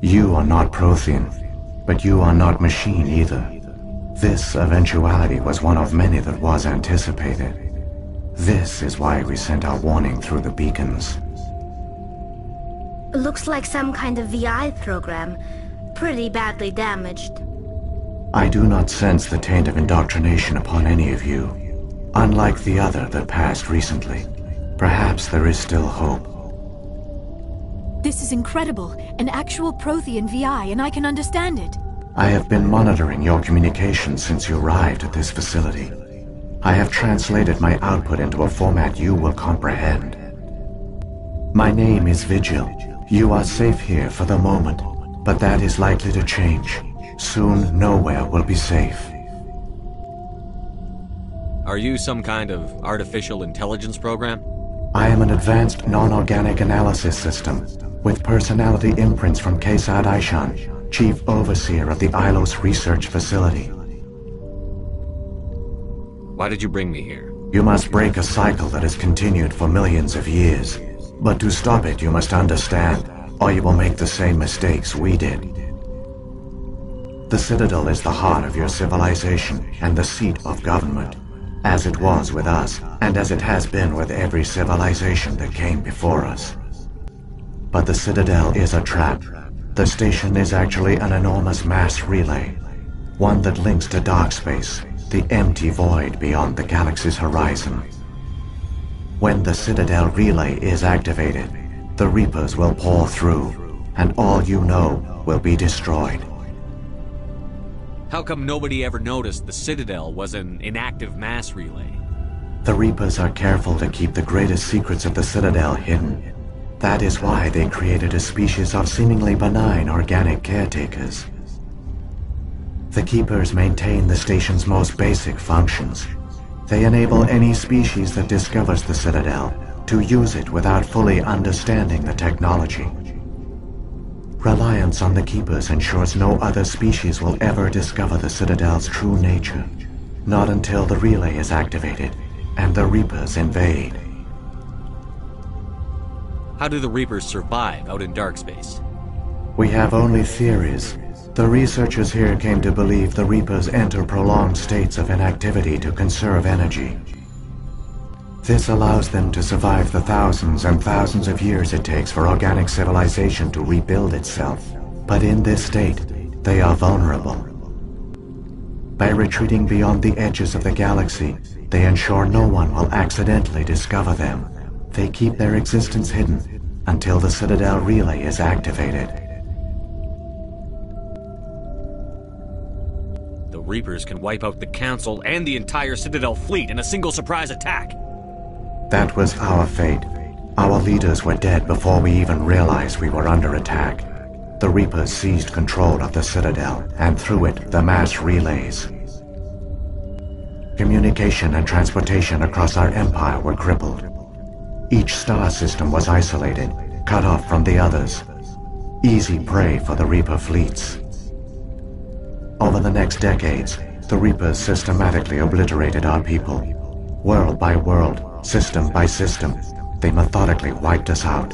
You are not Prothean, but you are not machine either. This eventuality was one of many that was anticipated. This is why we sent our warning through the beacons. Looks like some kind of VI program. Pretty badly damaged. I do not sense the taint of indoctrination upon any of you. Unlike the other that passed recently. Perhaps there is still hope. This is incredible. An actual Prothean VI, and I can understand it. I have been monitoring your communications since you arrived at this facility. I have translated my output into a format you will comprehend. My name is Vigil. You are safe here for the moment, but that is likely to change. Soon, nowhere will be safe. Are you some kind of artificial intelligence program? I am an advanced non-organic analysis system, with personality imprints from Kesad Aishan, Chief Overseer of the Ilos Research Facility. Why did you bring me here? You must break a cycle that has continued for millions of years. But to stop it, you must understand, or you will make the same mistakes we did. The Citadel is the heart of your civilization and the seat of government, as it was with us, and as it has been with every civilization that came before us. But the Citadel is a trap. The station is actually an enormous mass relay, one that links to dark space, the empty void beyond the galaxy's horizon. When the Citadel relay is activated, the Reapers will pour through, and all you know will be destroyed. How come nobody ever noticed the Citadel was an inactive mass relay? The Reapers are careful to keep the greatest secrets of the Citadel hidden. That is why they created a species of seemingly benign organic caretakers. The Keepers maintain the station's most basic functions. They enable any species that discovers the Citadel to use it without fully understanding the technology. Reliance on the Keepers ensures no other species will ever discover the Citadel's true nature. Not until the relay is activated and the Reapers invade. How do the Reapers survive out in dark space? We have only theories. The researchers here came to believe the Reapers enter prolonged states of inactivity to conserve energy. This allows them to survive the thousands and thousands of years it takes for organic civilization to rebuild itself. But in this state, they are vulnerable. By retreating beyond the edges of the galaxy, they ensure no one will accidentally discover them. They keep their existence hidden until the Citadel relay is activated. The Reapers can wipe out the Council and the entire Citadel fleet in a single surprise attack. That was our fate. Our leaders were dead before we even realized we were under attack. The Reapers seized control of the Citadel, and through it, the mass relays. Communication and transportation across our empire were crippled. Each star system was isolated, cut off from the others. Easy prey for the Reaper fleets. Over the next decades, the Reapers systematically obliterated our people. World by world, system by system, they methodically wiped us out.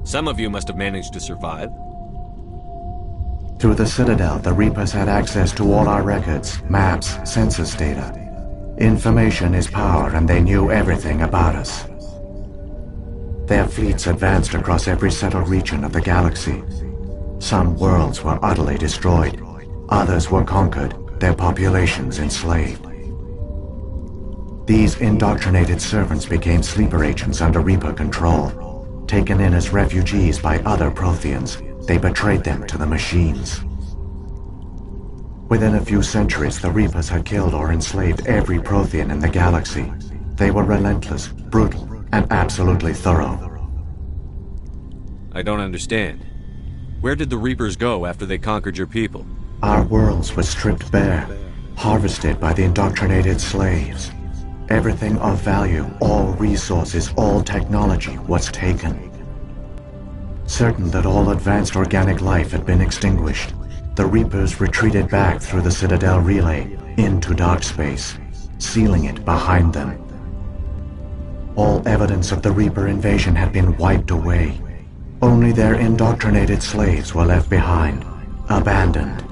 Some of you must have managed to survive. Through the Citadel, the Reapers had access to all our records, maps, census data. Information is power, and they knew everything about us. Their fleets advanced across every settled region of the galaxy. Some worlds were utterly destroyed. Others were conquered, their populations enslaved. These indoctrinated servants became sleeper agents under Reaper control. Taken in as refugees by other Protheans, they betrayed them to the machines. Within a few centuries, the Reapers had killed or enslaved every Prothean in the galaxy. They were relentless, brutal, and absolutely thorough. I don't understand. Where did the Reapers go after they conquered your people? Our worlds were stripped bare, harvested by the indoctrinated slaves. Everything of value, all resources, all technology was taken. Certain that all advanced organic life had been extinguished, the Reapers retreated back through the Citadel relay into dark space, sealing it behind them. All evidence of the Reaper invasion had been wiped away. Only their indoctrinated slaves were left behind, abandoned.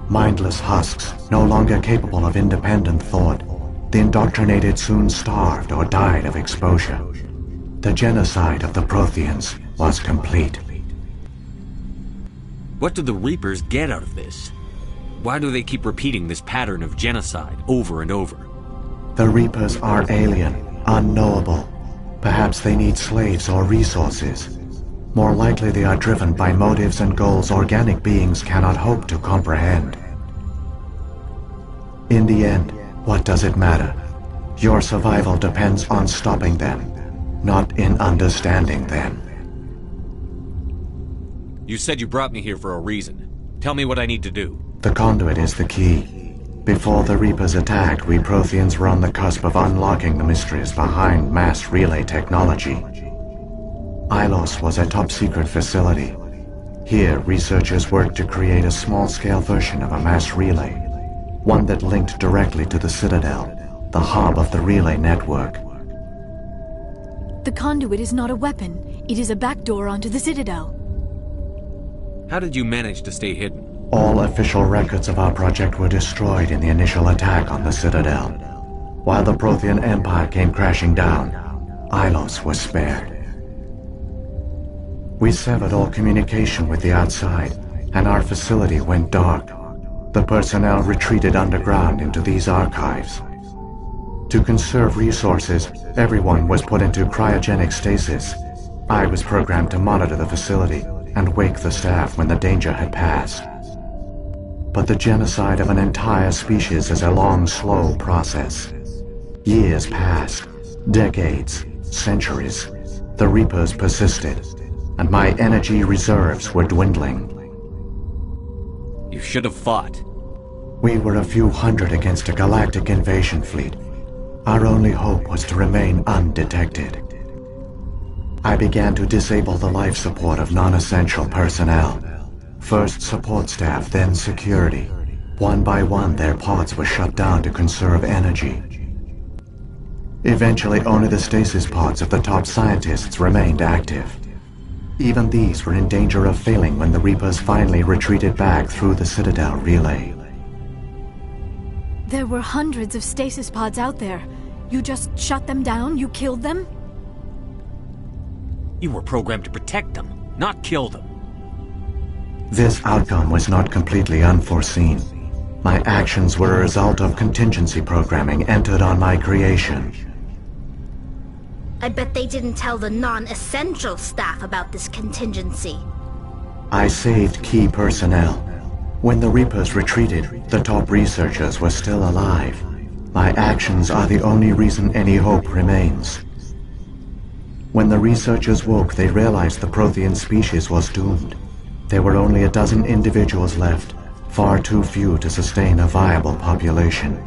Mindless husks, no longer capable of independent thought, the indoctrinated soon starved or died of exposure. The genocide of the Protheans was complete. What do the Reapers get out of this? Why do they keep repeating this pattern of genocide over and over? The Reapers are alien, unknowable. Perhaps they need slaves or resources. More likely they are driven by motives and goals organic beings cannot hope to comprehend. In the end, what does it matter? Your survival depends on stopping them, not in understanding them. You said you brought me here for a reason. Tell me what I need to do. The conduit is the key. Before the Reapers attacked, we Protheans were on the cusp of unlocking the mysteries behind mass relay technology. Ilos was a top-secret facility. Here, researchers worked to create a small-scale version of a mass relay, one that linked directly to the Citadel, the hub of the relay network. The conduit is not a weapon. It is a backdoor onto the Citadel. How did you manage to stay hidden? All official records of our project were destroyed in the initial attack on the Citadel. While the Prothean Empire came crashing down, Ilos was spared. We severed all communication with the outside, and our facility went dark. The personnel retreated underground into these archives. To conserve resources, everyone was put into cryogenic stasis. I was programmed to monitor the facility and wake the staff when the danger had passed. But the genocide of an entire species is a long, slow process. Years passed, decades, centuries. The Reapers persisted, and my energy reserves were dwindling. You should have fought. We were a few hundred against a galactic invasion fleet. Our only hope was to remain undetected. I began to disable the life support of non-essential personnel. First support staff, then security. One by one, their pods were shut down to conserve energy. Eventually, only the stasis pods of the top scientists remained active. Even these were in danger of failing when the Reapers finally retreated back through the Citadel relay. There were hundreds of stasis pods out there. You just shut them down? You killed them? You were programmed to protect them, not kill them. This outcome was not completely unforeseen. My actions were a result of contingency programming entered on my creation. I bet they didn't tell the non-essential staff about this contingency. I saved key personnel. When the Reapers retreated, the top researchers were still alive. My actions are the only reason any hope remains. When the researchers woke, they realized the Prothean species was doomed. There were only a dozen individuals left, far too few to sustain a viable population.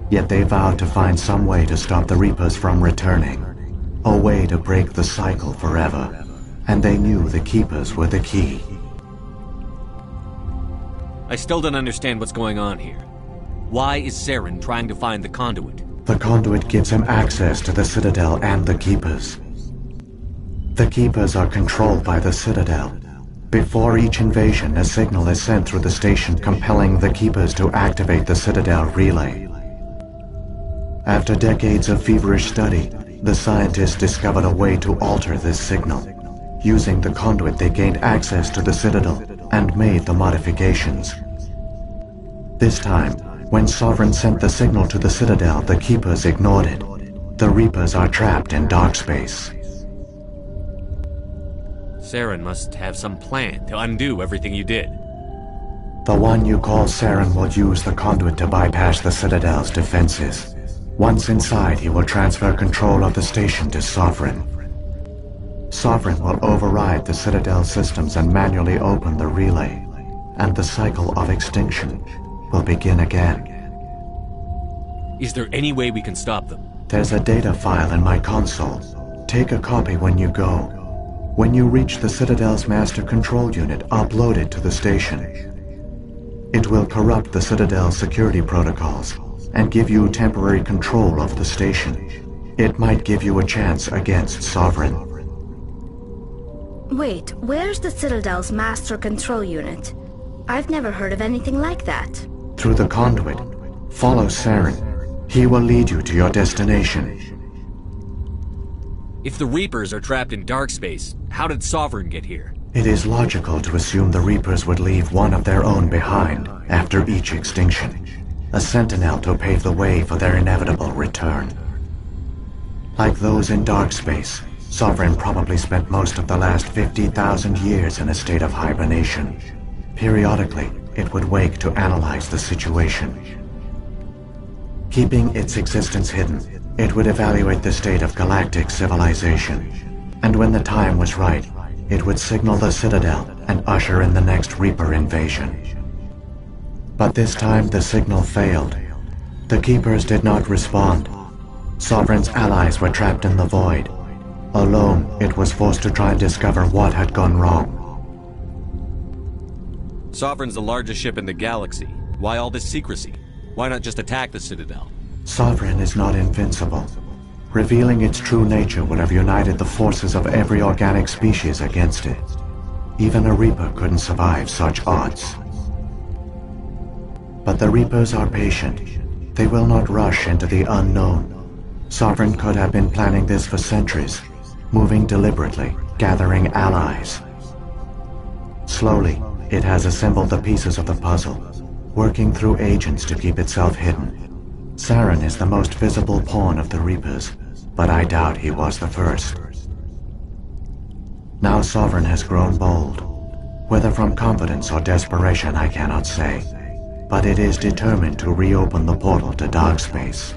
Yet they vowed to find some way to stop the Reapers from returning, a way to break the cycle forever, and they knew the Keepers were the key. I still don't understand what's going on here. Why is Saren trying to find the conduit? The conduit gives him access to the Citadel and the Keepers. The Keepers are controlled by the Citadel. Before each invasion, a signal is sent through the station compelling the Keepers to activate the Citadel relay. After decades of feverish study, the scientists discovered a way to alter this signal. Using the conduit, they gained access to the Citadel and made the modifications. This time, when Sovereign sent the signal to the Citadel, the Keepers ignored it. The Reapers are trapped in dark space. Saren must have some plan to undo everything you did. The one you call Saren will use the conduit to bypass the Citadel's defenses. Once inside, he will transfer control of the station to Sovereign. Sovereign will override the Citadel systems and manually open the relay, and the cycle of extinction will begin again. Is there any way we can stop them? There's a data file in my console. Take a copy when you go. When you reach the Citadel's master control unit, upload it to the station. It will corrupt the Citadel's security protocols and give you temporary control of the station. It might give you a chance against Sovereign. Wait, where's the Citadel's master control unit? I've never heard of anything like that. Through the conduit. Follow Saren. He will lead you to your destination. If the Reapers are trapped in dark space, how did Sovereign get here? It is logical to assume the Reapers would leave one of their own behind after each extinction. A sentinel to pave the way for their inevitable return. Like those in dark space, Sovereign probably spent most of the last 50,000 years in a state of hibernation. Periodically, it would wake to analyze the situation. Keeping its existence hidden, it would evaluate the state of galactic civilization. And when the time was right, it would signal the Citadel and usher in the next Reaper invasion. But this time the signal failed. The Keepers did not respond. Sovereign's allies were trapped in the void. Alone, it was forced to try and discover what had gone wrong. Sovereign's the largest ship in the galaxy. Why all this secrecy? Why not just attack the Citadel? Sovereign is not invincible. Revealing its true nature would have united the forces of every organic species against it. Even a Reaper couldn't survive such odds. But the Reapers are patient. They will not rush into the unknown. Sovereign could have been planning this for centuries, moving deliberately, gathering allies. Slowly, it has assembled the pieces of the puzzle, working through agents to keep itself hidden. Saren is the most visible pawn of the Reapers, but I doubt he was the first. Now Sovereign has grown bold. Whether from confidence or desperation, I cannot say. But it is determined to reopen the portal to dark space.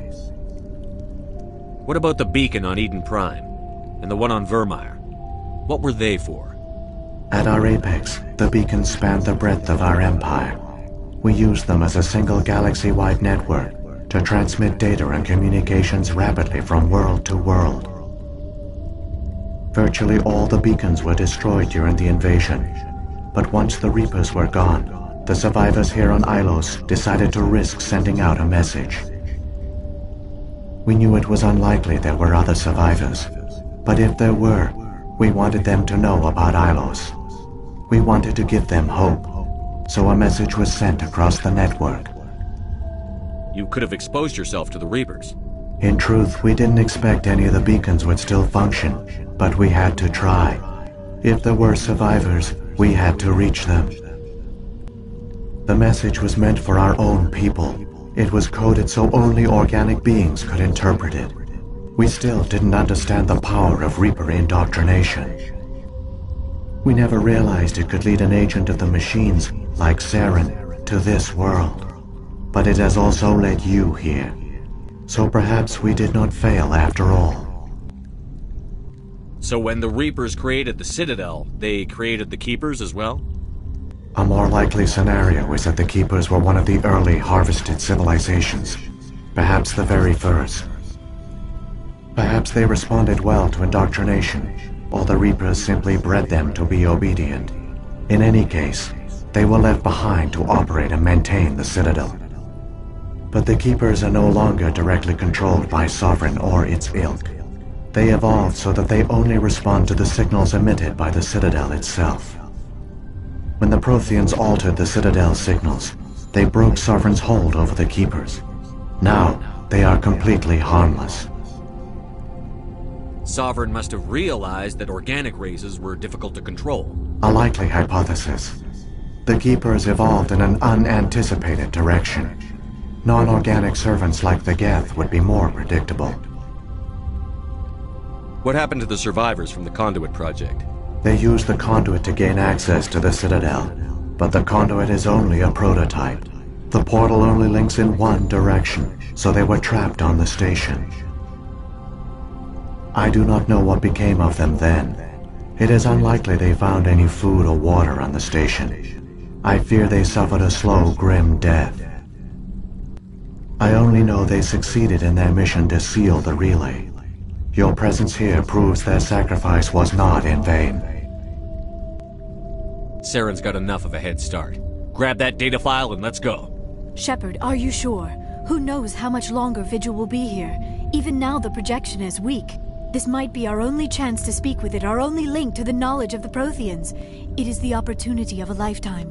What about the beacon on Eden Prime? And the one on Vermeer? What were they for? At our apex, the beacons spanned the breadth of our empire. We used them as a single galaxy-wide network to transmit data and communications rapidly from world to world. Virtually all the beacons were destroyed during the invasion, but once the Reapers were gone, the survivors here on Ilos decided to risk sending out a message. We knew it was unlikely there were other survivors, but if there were, we wanted them to know about Ilos. We wanted to give them hope, so a message was sent across the network. You could have exposed yourself to the Reapers. In truth, we didn't expect any of the beacons would still function, but we had to try. If there were survivors, We had to reach them. The message was meant for our own people. It was coded so only organic beings could interpret it. We still didn't understand the power of Reaper indoctrination. We never realized it could lead an agent of the machines, like Saren, to this world. But it has also led you here. So perhaps we did not fail after all. So when the Reapers created the Citadel, they created the Keepers as well? A more likely scenario is that the Keepers were one of the early harvested civilizations. Perhaps the very first. Perhaps they responded well to indoctrination, or the Reapers simply bred them to be obedient. In any case, they were left behind to operate and maintain the Citadel. But the Keepers are no longer directly controlled by Sovereign or its ilk. They evolved so that they only respond to the signals emitted by the Citadel itself. When the Protheans altered the Citadel's signals, they broke Sovereign's hold over the Keepers. Now, they are completely harmless. Sovereign must have realized that organic races were difficult to control. A likely hypothesis. The Keepers evolved in an unanticipated direction. Non-organic servants like the Geth would be more predictable. What happened to the survivors from the Conduit project? They used the Conduit to gain access to the Citadel, but the Conduit is only a prototype. The portal only links in one direction, so they were trapped on the station. I do not know what became of them then. It is unlikely they found any food or water on the station. I fear they suffered a slow, grim death. I only know they succeeded in their mission to seal the relay. Your presence here proves their sacrifice was not in vain. Saren's got enough of a head start. Grab that data file and let's go. Shepard, are you sure? Who knows how much longer Vigil will be here? Even now the projection is weak. This might be our only chance to speak with it, our only link to the knowledge of the Protheans. It is the opportunity of a lifetime.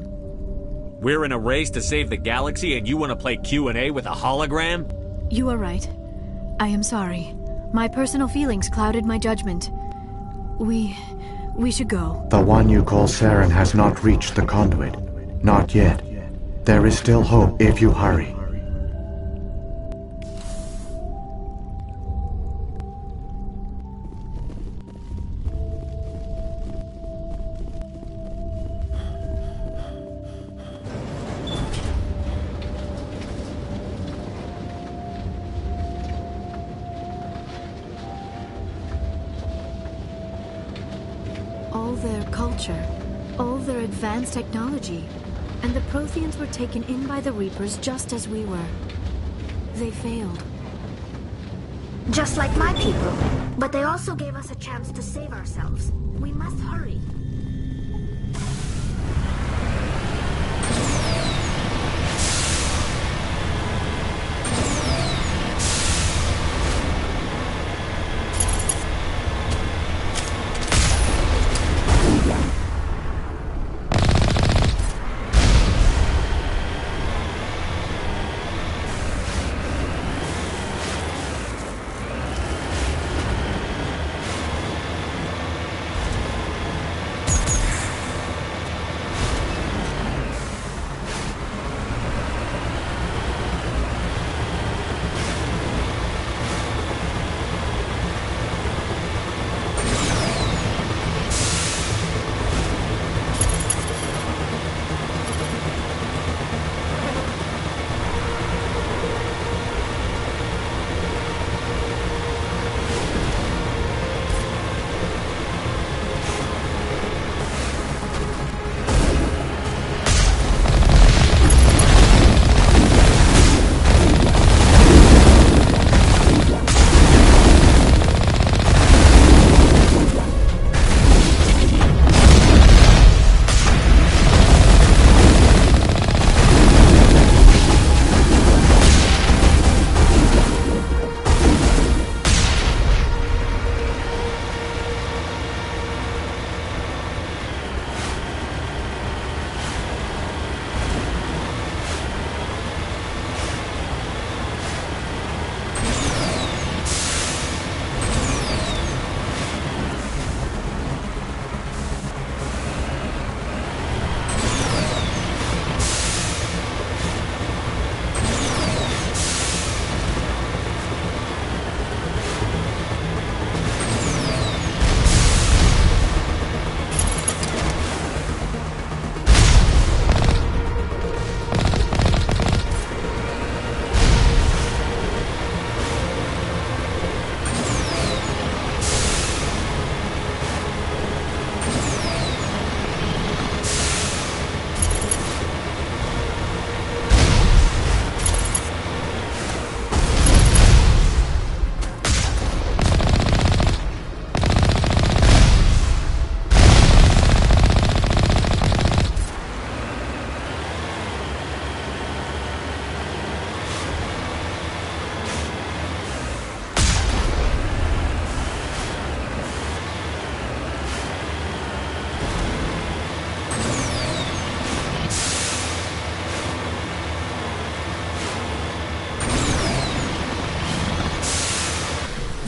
We're in a race to save the galaxy and you want to play Q&A with a hologram? You are right. I am sorry. My personal feelings clouded my judgment. We should go. The one you call Saren has not reached the Conduit. Not yet. There is still hope if you hurry. All their culture, all their advanced technology, and the Protheans were taken in by the Reapers just as we were. They failed. Just like my people. But they also gave us a chance to save ourselves. We must hurry.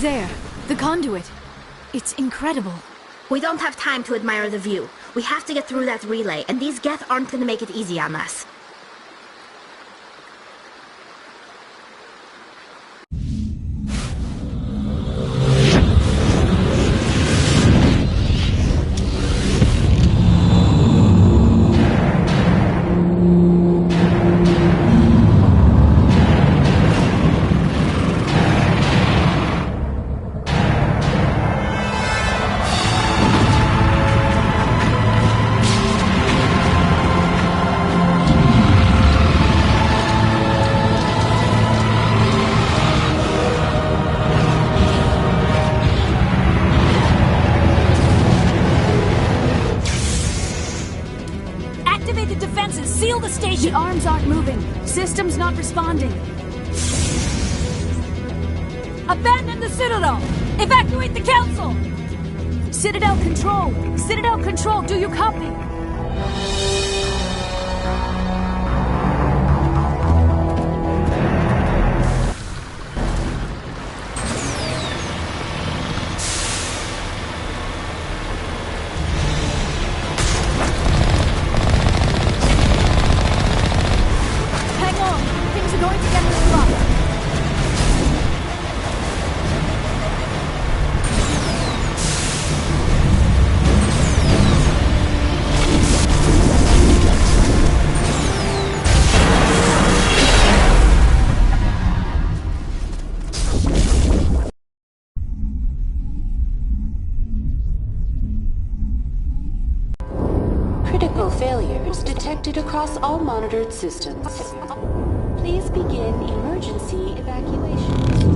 There, the conduit. It's incredible. We don't have time to admire the view. We have to get through that relay, and these Geth aren't gonna make it easy on us. Seal the station! The arms aren't moving. Systems not responding. Abandon the Citadel! Evacuate the Council! Citadel Control! Citadel Control, do you copy? Failures detected across all monitored systems. Please begin emergency evacuation.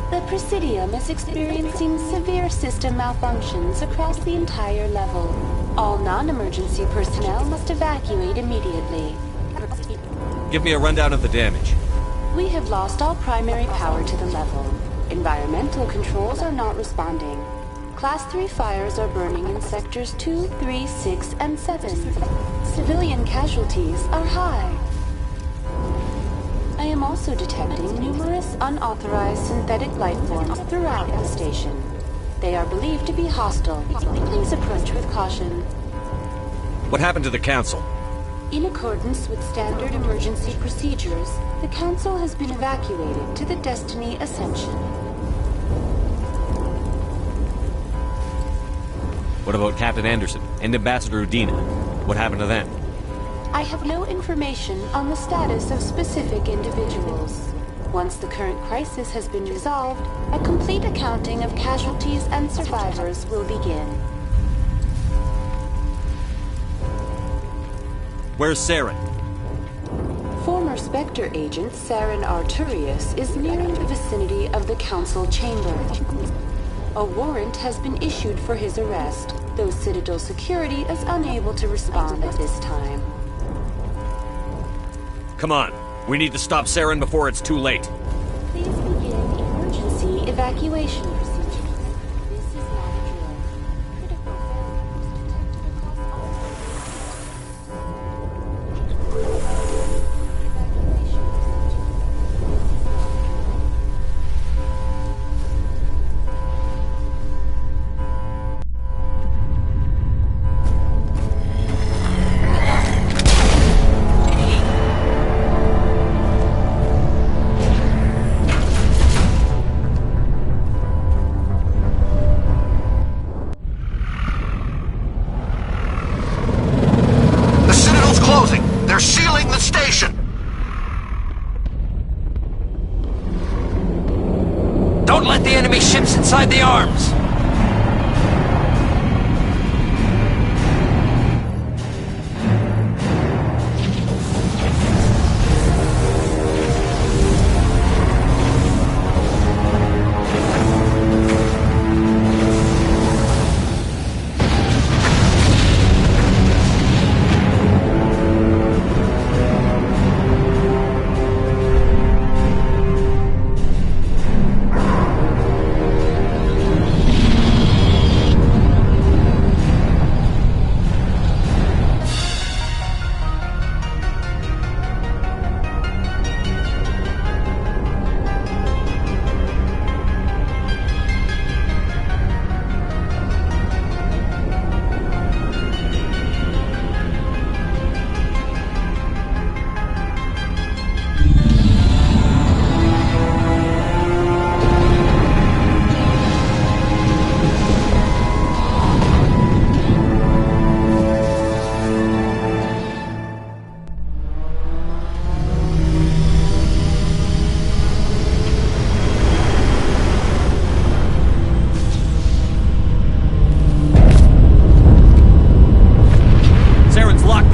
The Presidium is experiencing severe system malfunctions across the entire level. All non-emergency personnel must evacuate immediately. Give me a rundown of the damage. We have lost all primary power to the level. Environmental controls are not responding. Class 3 fires are burning in sectors 2, 3, 6, and 7. Civilian casualties are high. I am also detecting numerous unauthorized synthetic life forms throughout the station. They are believed to be hostile. Please approach with caution. What happened to the Council? In accordance with standard emergency procedures, the Council has been evacuated to the Destiny Ascension. What about Captain Anderson and Ambassador Udina? What happened to them? I have no information on the status of specific individuals. Once the current crisis has been resolved, a complete accounting of casualties and survivors will begin. Where's Saren? Former Spectre agent Saren Arturius is nearing the vicinity of the Council chamber. A warrant has been issued for his arrest, though Citadel security is unable to respond at this time. Come on. We need to stop Saren before it's too late. Please begin emergency evacuation procedures. This is not a drill. Critical failures detected across all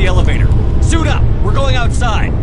the elevator. Suit up! We're going outside!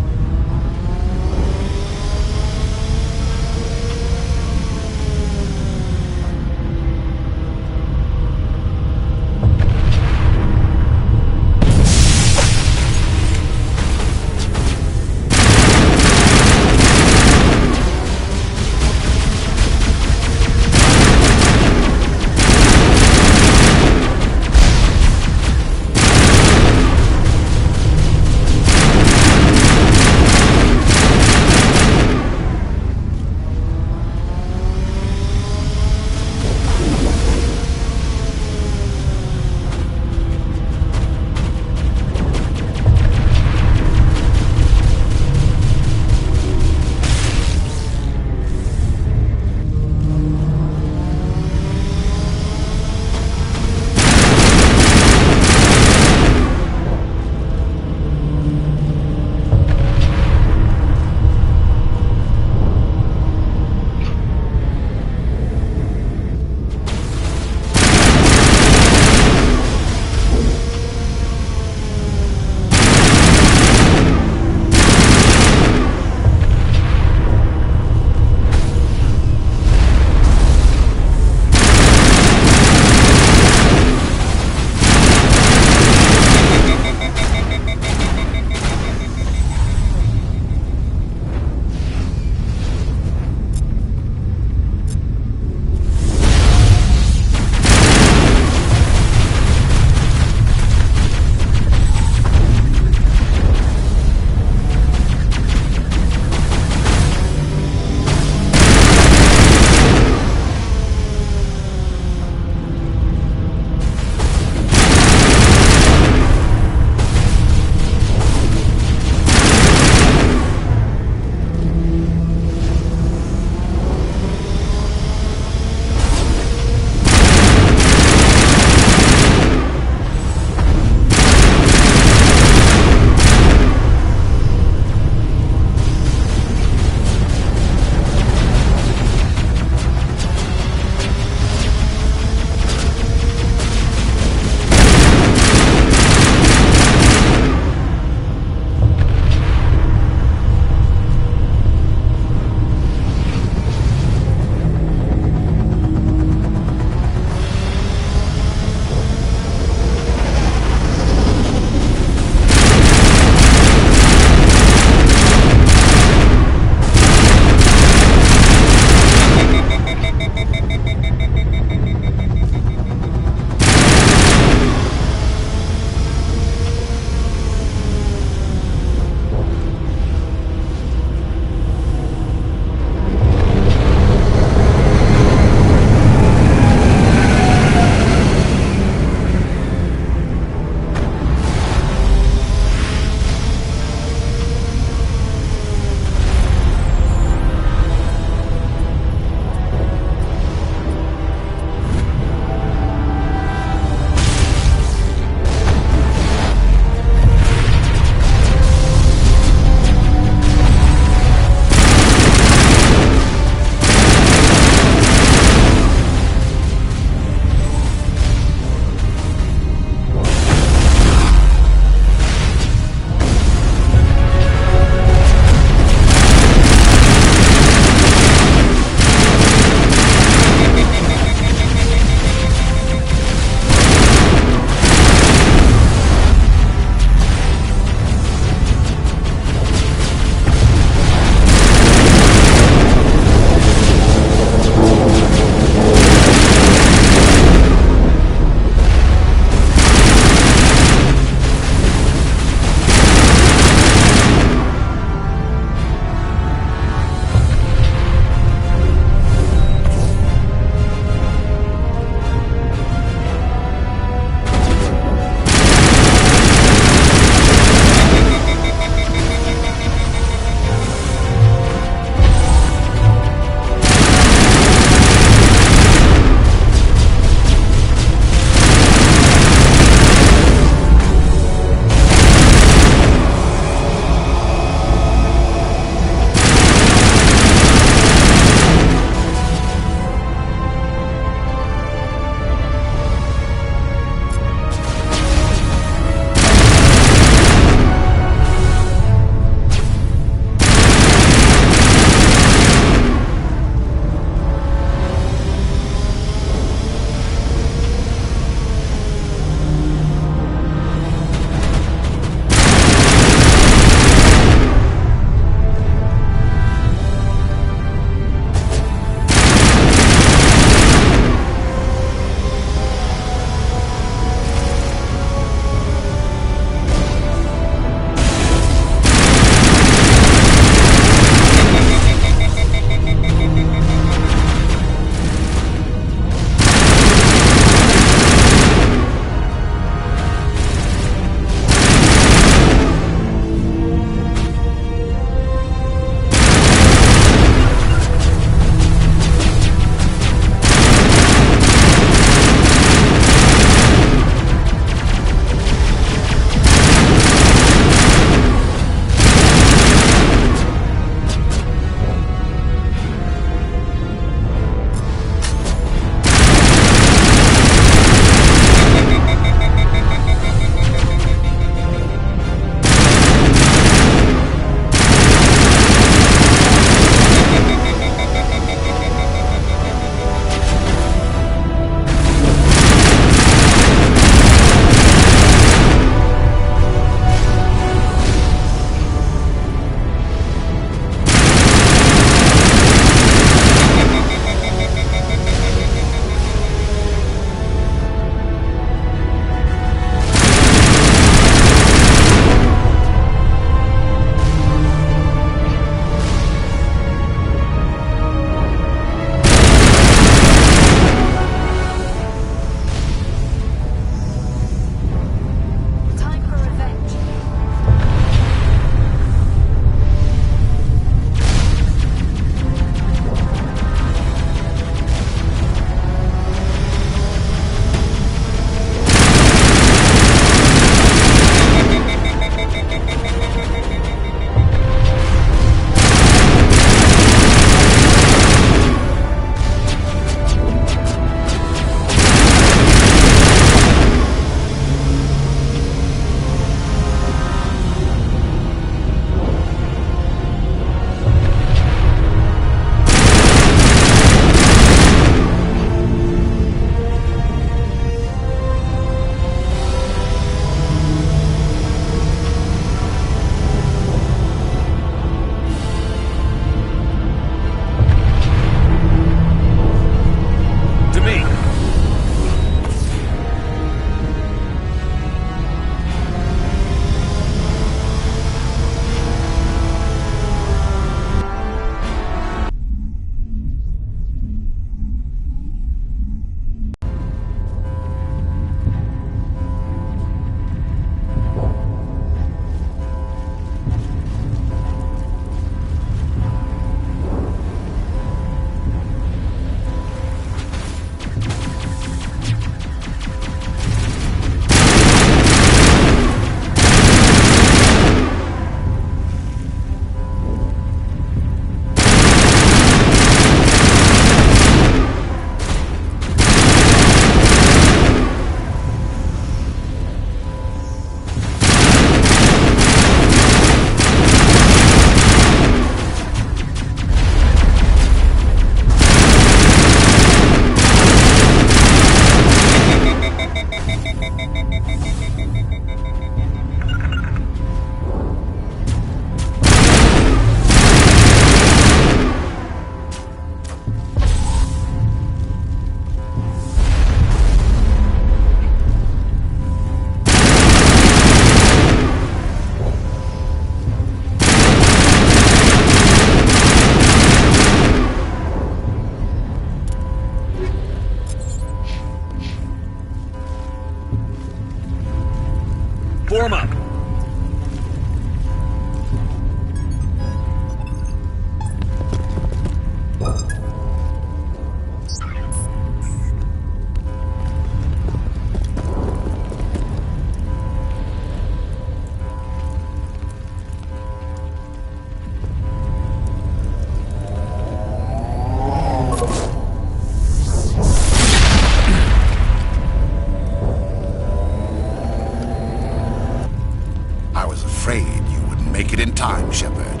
make it in time, Shepard.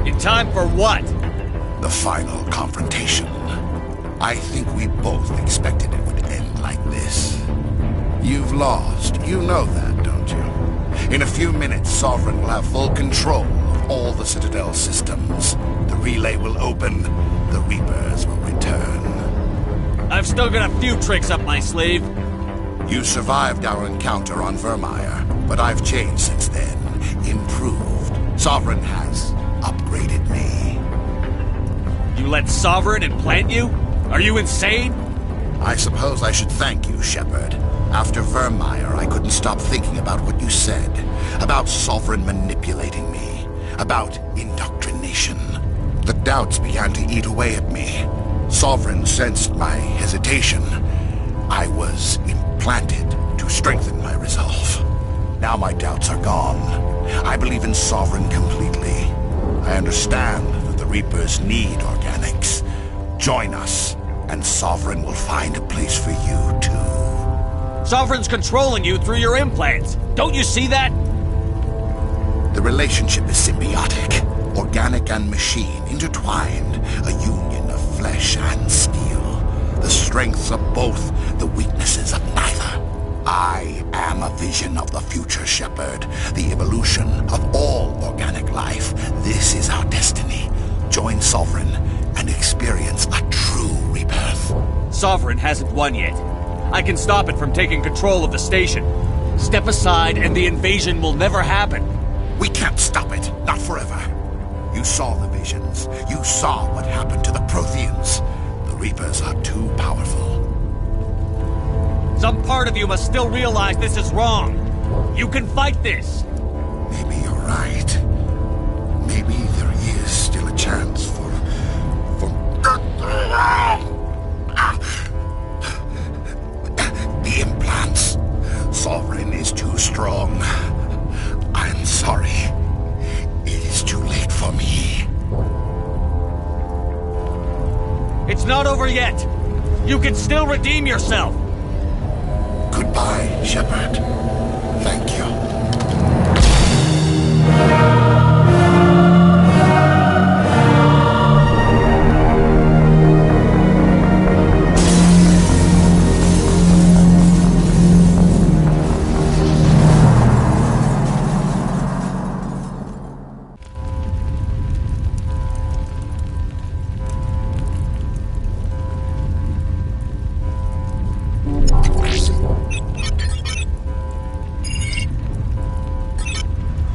In time for what? The final confrontation. I think we both expected it would end like this. You've lost. You know that, don't you? In a few minutes, Sovereign will have full control of all the Citadel systems. The relay will open. The Reapers will return. I've still got a few tricks up my sleeve. You survived our encounter on Vermeer, but I've changed since then. Improved. Sovereign has upgraded me. You let Sovereign implant you? Are you insane? I suppose I should thank you, Shepard. After Vermeer, I couldn't stop thinking about what you said. About Sovereign manipulating me. About indoctrination. The doubts began to eat away at me. Sovereign sensed my hesitation. I was implanted to strengthen my resolve. Now my doubts are gone. I believe in Sovereign completely. I understand that the Reapers need organics. Join us, and Sovereign will find a place for you, too. Sovereign's controlling you through your implants. Don't you see that? The relationship is symbiotic. Organic and machine, intertwined. A union of flesh and steel. The strengths of both, the weaknesses of neither. I am a vision of the future, Shepard. The evolution of all organic life. This is our destiny. Join Sovereign and experience a true rebirth. Sovereign hasn't won yet. I can stop it from taking control of the station. Step aside and the invasion will never happen. We can't stop it. Not forever. You saw the visions. You saw what happened to the Protheans. The Reapers are too powerful. Some part of you must still realize this is wrong. You can fight this. Maybe you're right. Maybe there is still a chance for... The implants. Sovereign is too strong. I'm sorry. It is too late for me. It's not over yet. You can still redeem yourself. Goodbye, Shepard. Thank you.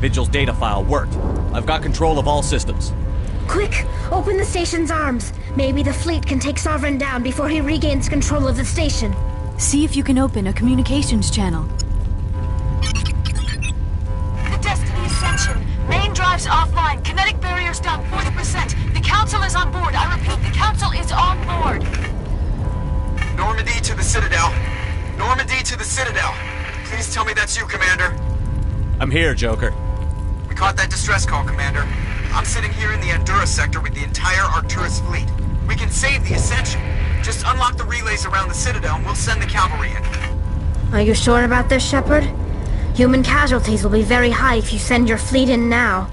Vigil's data file worked. I've got control of all systems. Quick! Open the station's arms. Maybe the fleet can take Sovereign down before he regains control of the station. See if you can open a communications channel. The Destiny Ascension. Main drives offline. Kinetic barriers down 40%. The Council is on board. I repeat, the Council is on board. Normandy to the Citadel. Normandy to the Citadel. Please tell me that's you, Commander. I'm here, Joker. We caught that distress call, Commander. I'm sitting here in the Andurra sector with the entire Arcturus fleet. We can save the Ascension. Just unlock the relays around the Citadel and we'll send the cavalry in. Are you sure about this, Shepard? Human casualties will be very high if you send your fleet in now.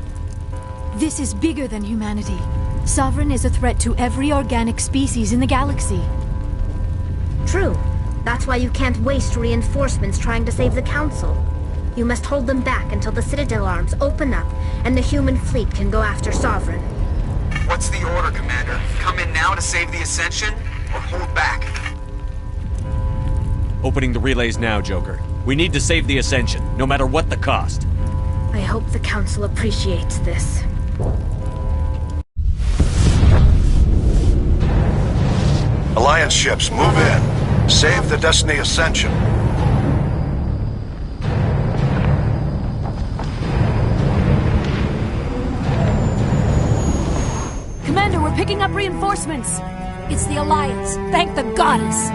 This is bigger than humanity. Sovereign is a threat to every organic species in the galaxy. True. That's why you can't waste reinforcements trying to save the Council. You must hold them back until the Citadel arms open up and the human fleet can go after Sovereign. What's the order, Commander? Come in now to save the Ascension, or hold back? Opening the relays now, Joker. We need to save the Ascension, no matter what the cost. I hope the Council appreciates this. Alliance ships, move in. Save the Destiny Ascension. Commander, we're picking up reinforcements. It's the Alliance. Thank the goddess.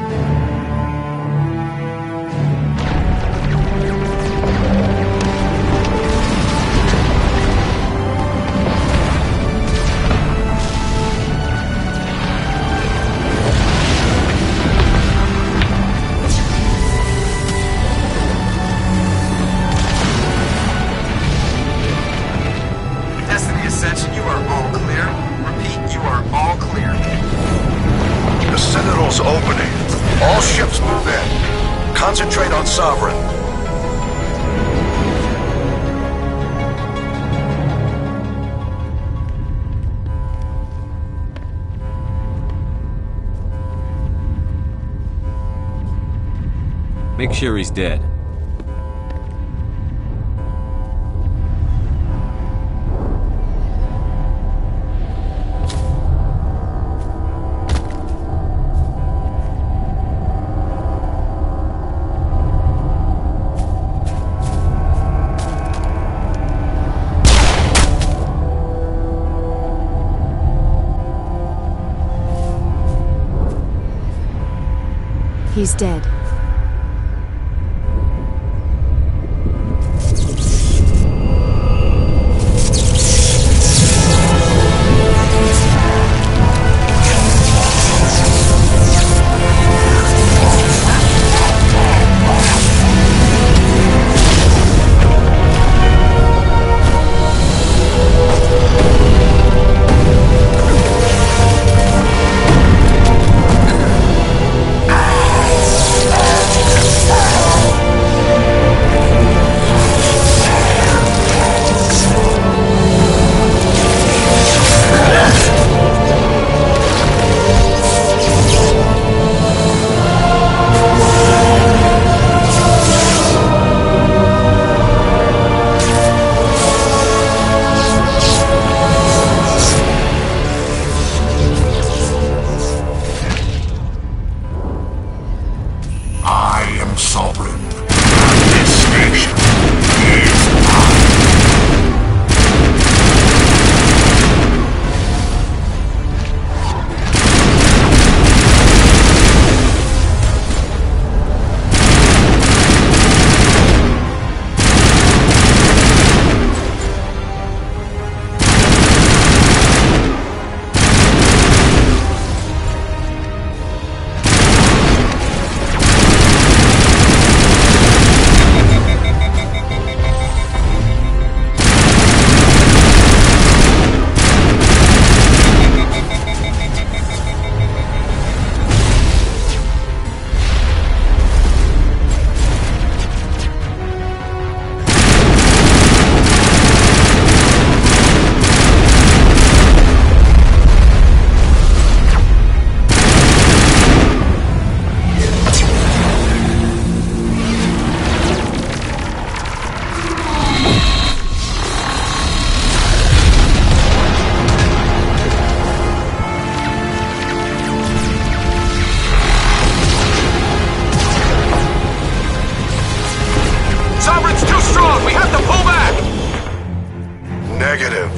All ships move in. Concentrate on Sovereign. Make sure he's dead. He's dead.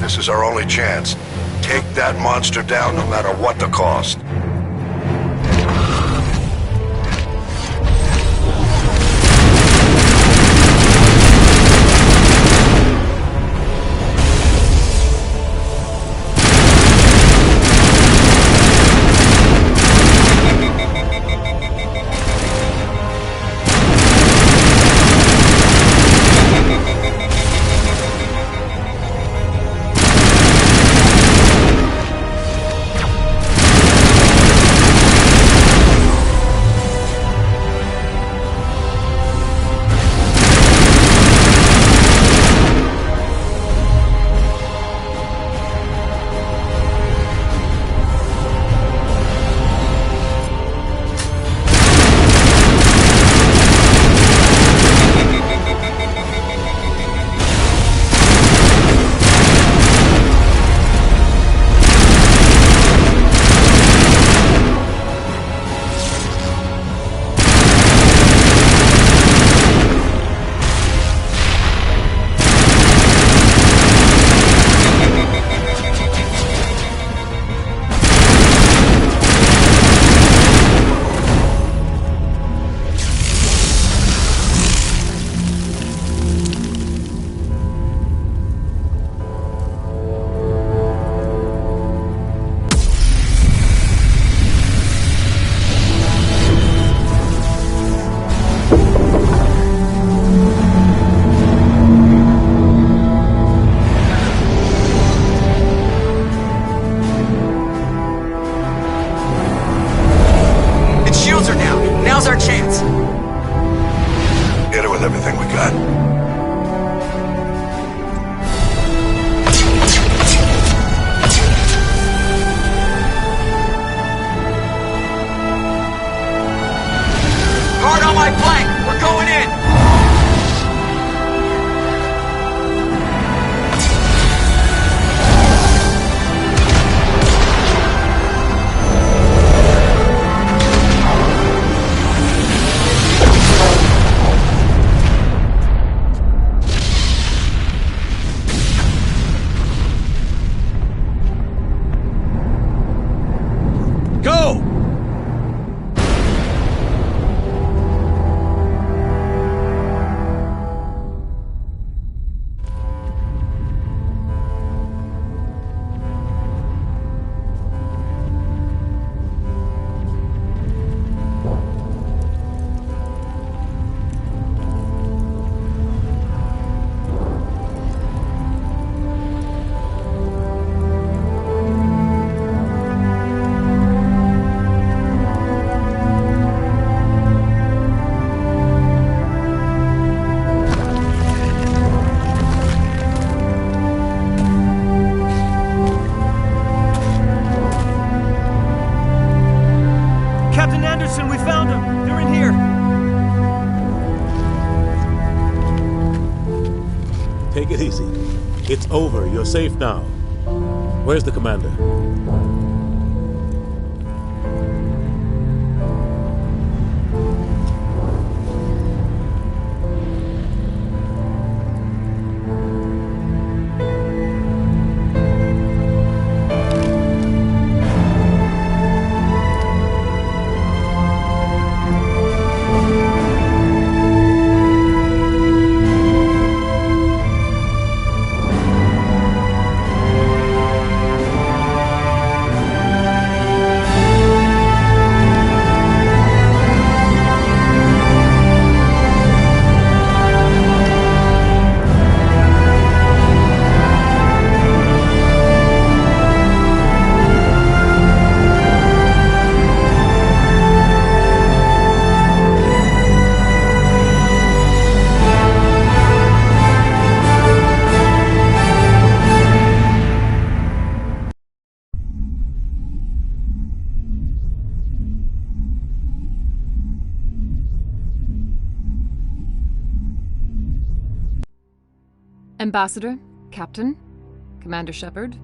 This is our only chance. Take that monster down no matter what the cost. Take it easy. It's over. You're safe now. Where's the commander? Ambassador, Captain, Commander Shepard.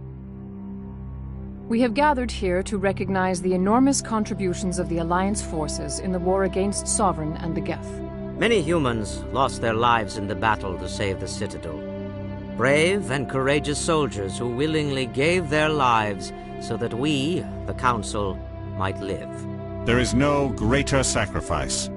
We have gathered here to recognize the enormous contributions of the Alliance forces in the war against Sovereign and the Geth. Many humans lost their lives in the battle to save the Citadel. Brave and courageous soldiers who willingly gave their lives so that we, the Council, might live. There is no greater sacrifice,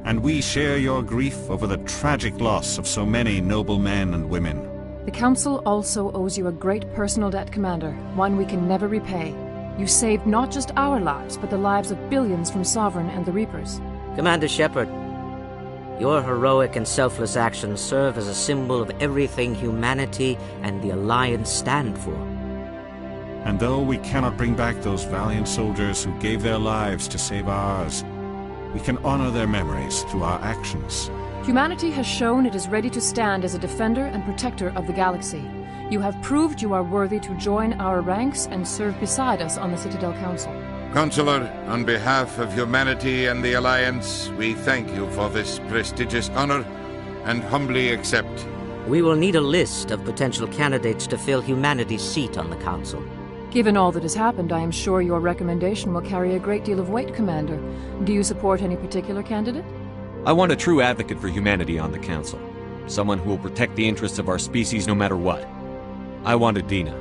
and we share your grief over the tragic loss of so many noble men and women. The Council also owes you a great personal debt, Commander, one we can never repay. You saved not just our lives, but the lives of billions from Sovereign and the Reapers. Commander Shepard, your heroic and selfless actions serve as a symbol of everything humanity and the Alliance stand for. And though we cannot bring back those valiant soldiers who gave their lives to save ours, we can honor their memories through our actions. Humanity has shown it is ready to stand as a defender and protector of the galaxy. You have proved you are worthy to join our ranks and serve beside us on the Citadel Council. Counselor, on behalf of humanity and the Alliance, we thank you for this prestigious honor and humbly accept. We will need a list of potential candidates to fill humanity's seat on the Council. Given all that has happened, I am sure your recommendation will carry a great deal of weight, Commander. Do you support any particular candidate? I want a true advocate for humanity on the Council. Someone who will protect the interests of our species no matter what. I want Adina.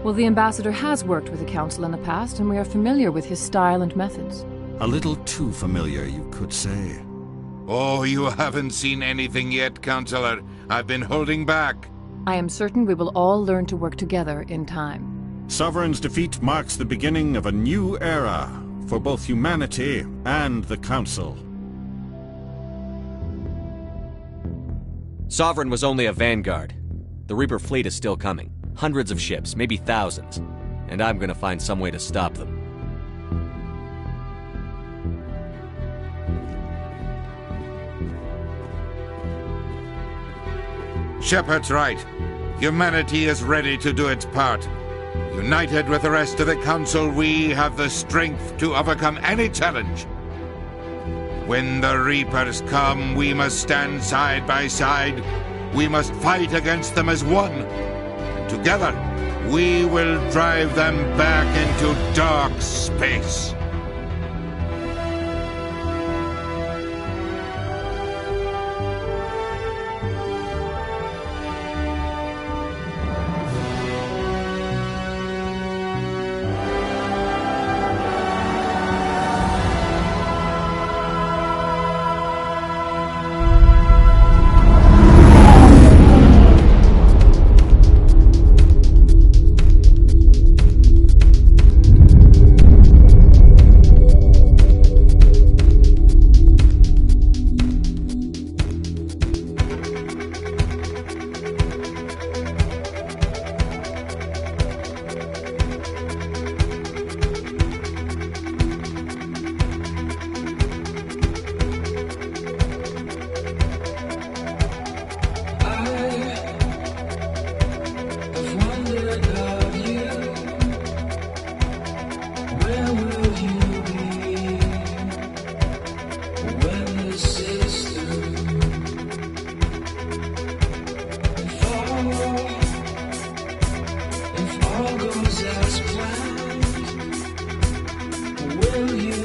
Well, the Ambassador has worked with the Council in the past, and we are familiar with his style and methods. A little too familiar, you could say. Oh, you haven't seen anything yet, Counselor. I've been holding back. I am certain we will all learn to work together in time. Sovereign's defeat marks the beginning of a new era for both humanity and the Council. Sovereign was only a vanguard. The Reaper fleet is still coming. Hundreds of ships, maybe thousands. And I'm gonna find some way to stop them. Shepard's right. Humanity is ready to do its part. United with the rest of the Council, we have the strength to overcome any challenge. When the Reapers come, we must stand side by side. We must fight against them as one. And together, we will drive them back into dark space. If all goes as planned, will you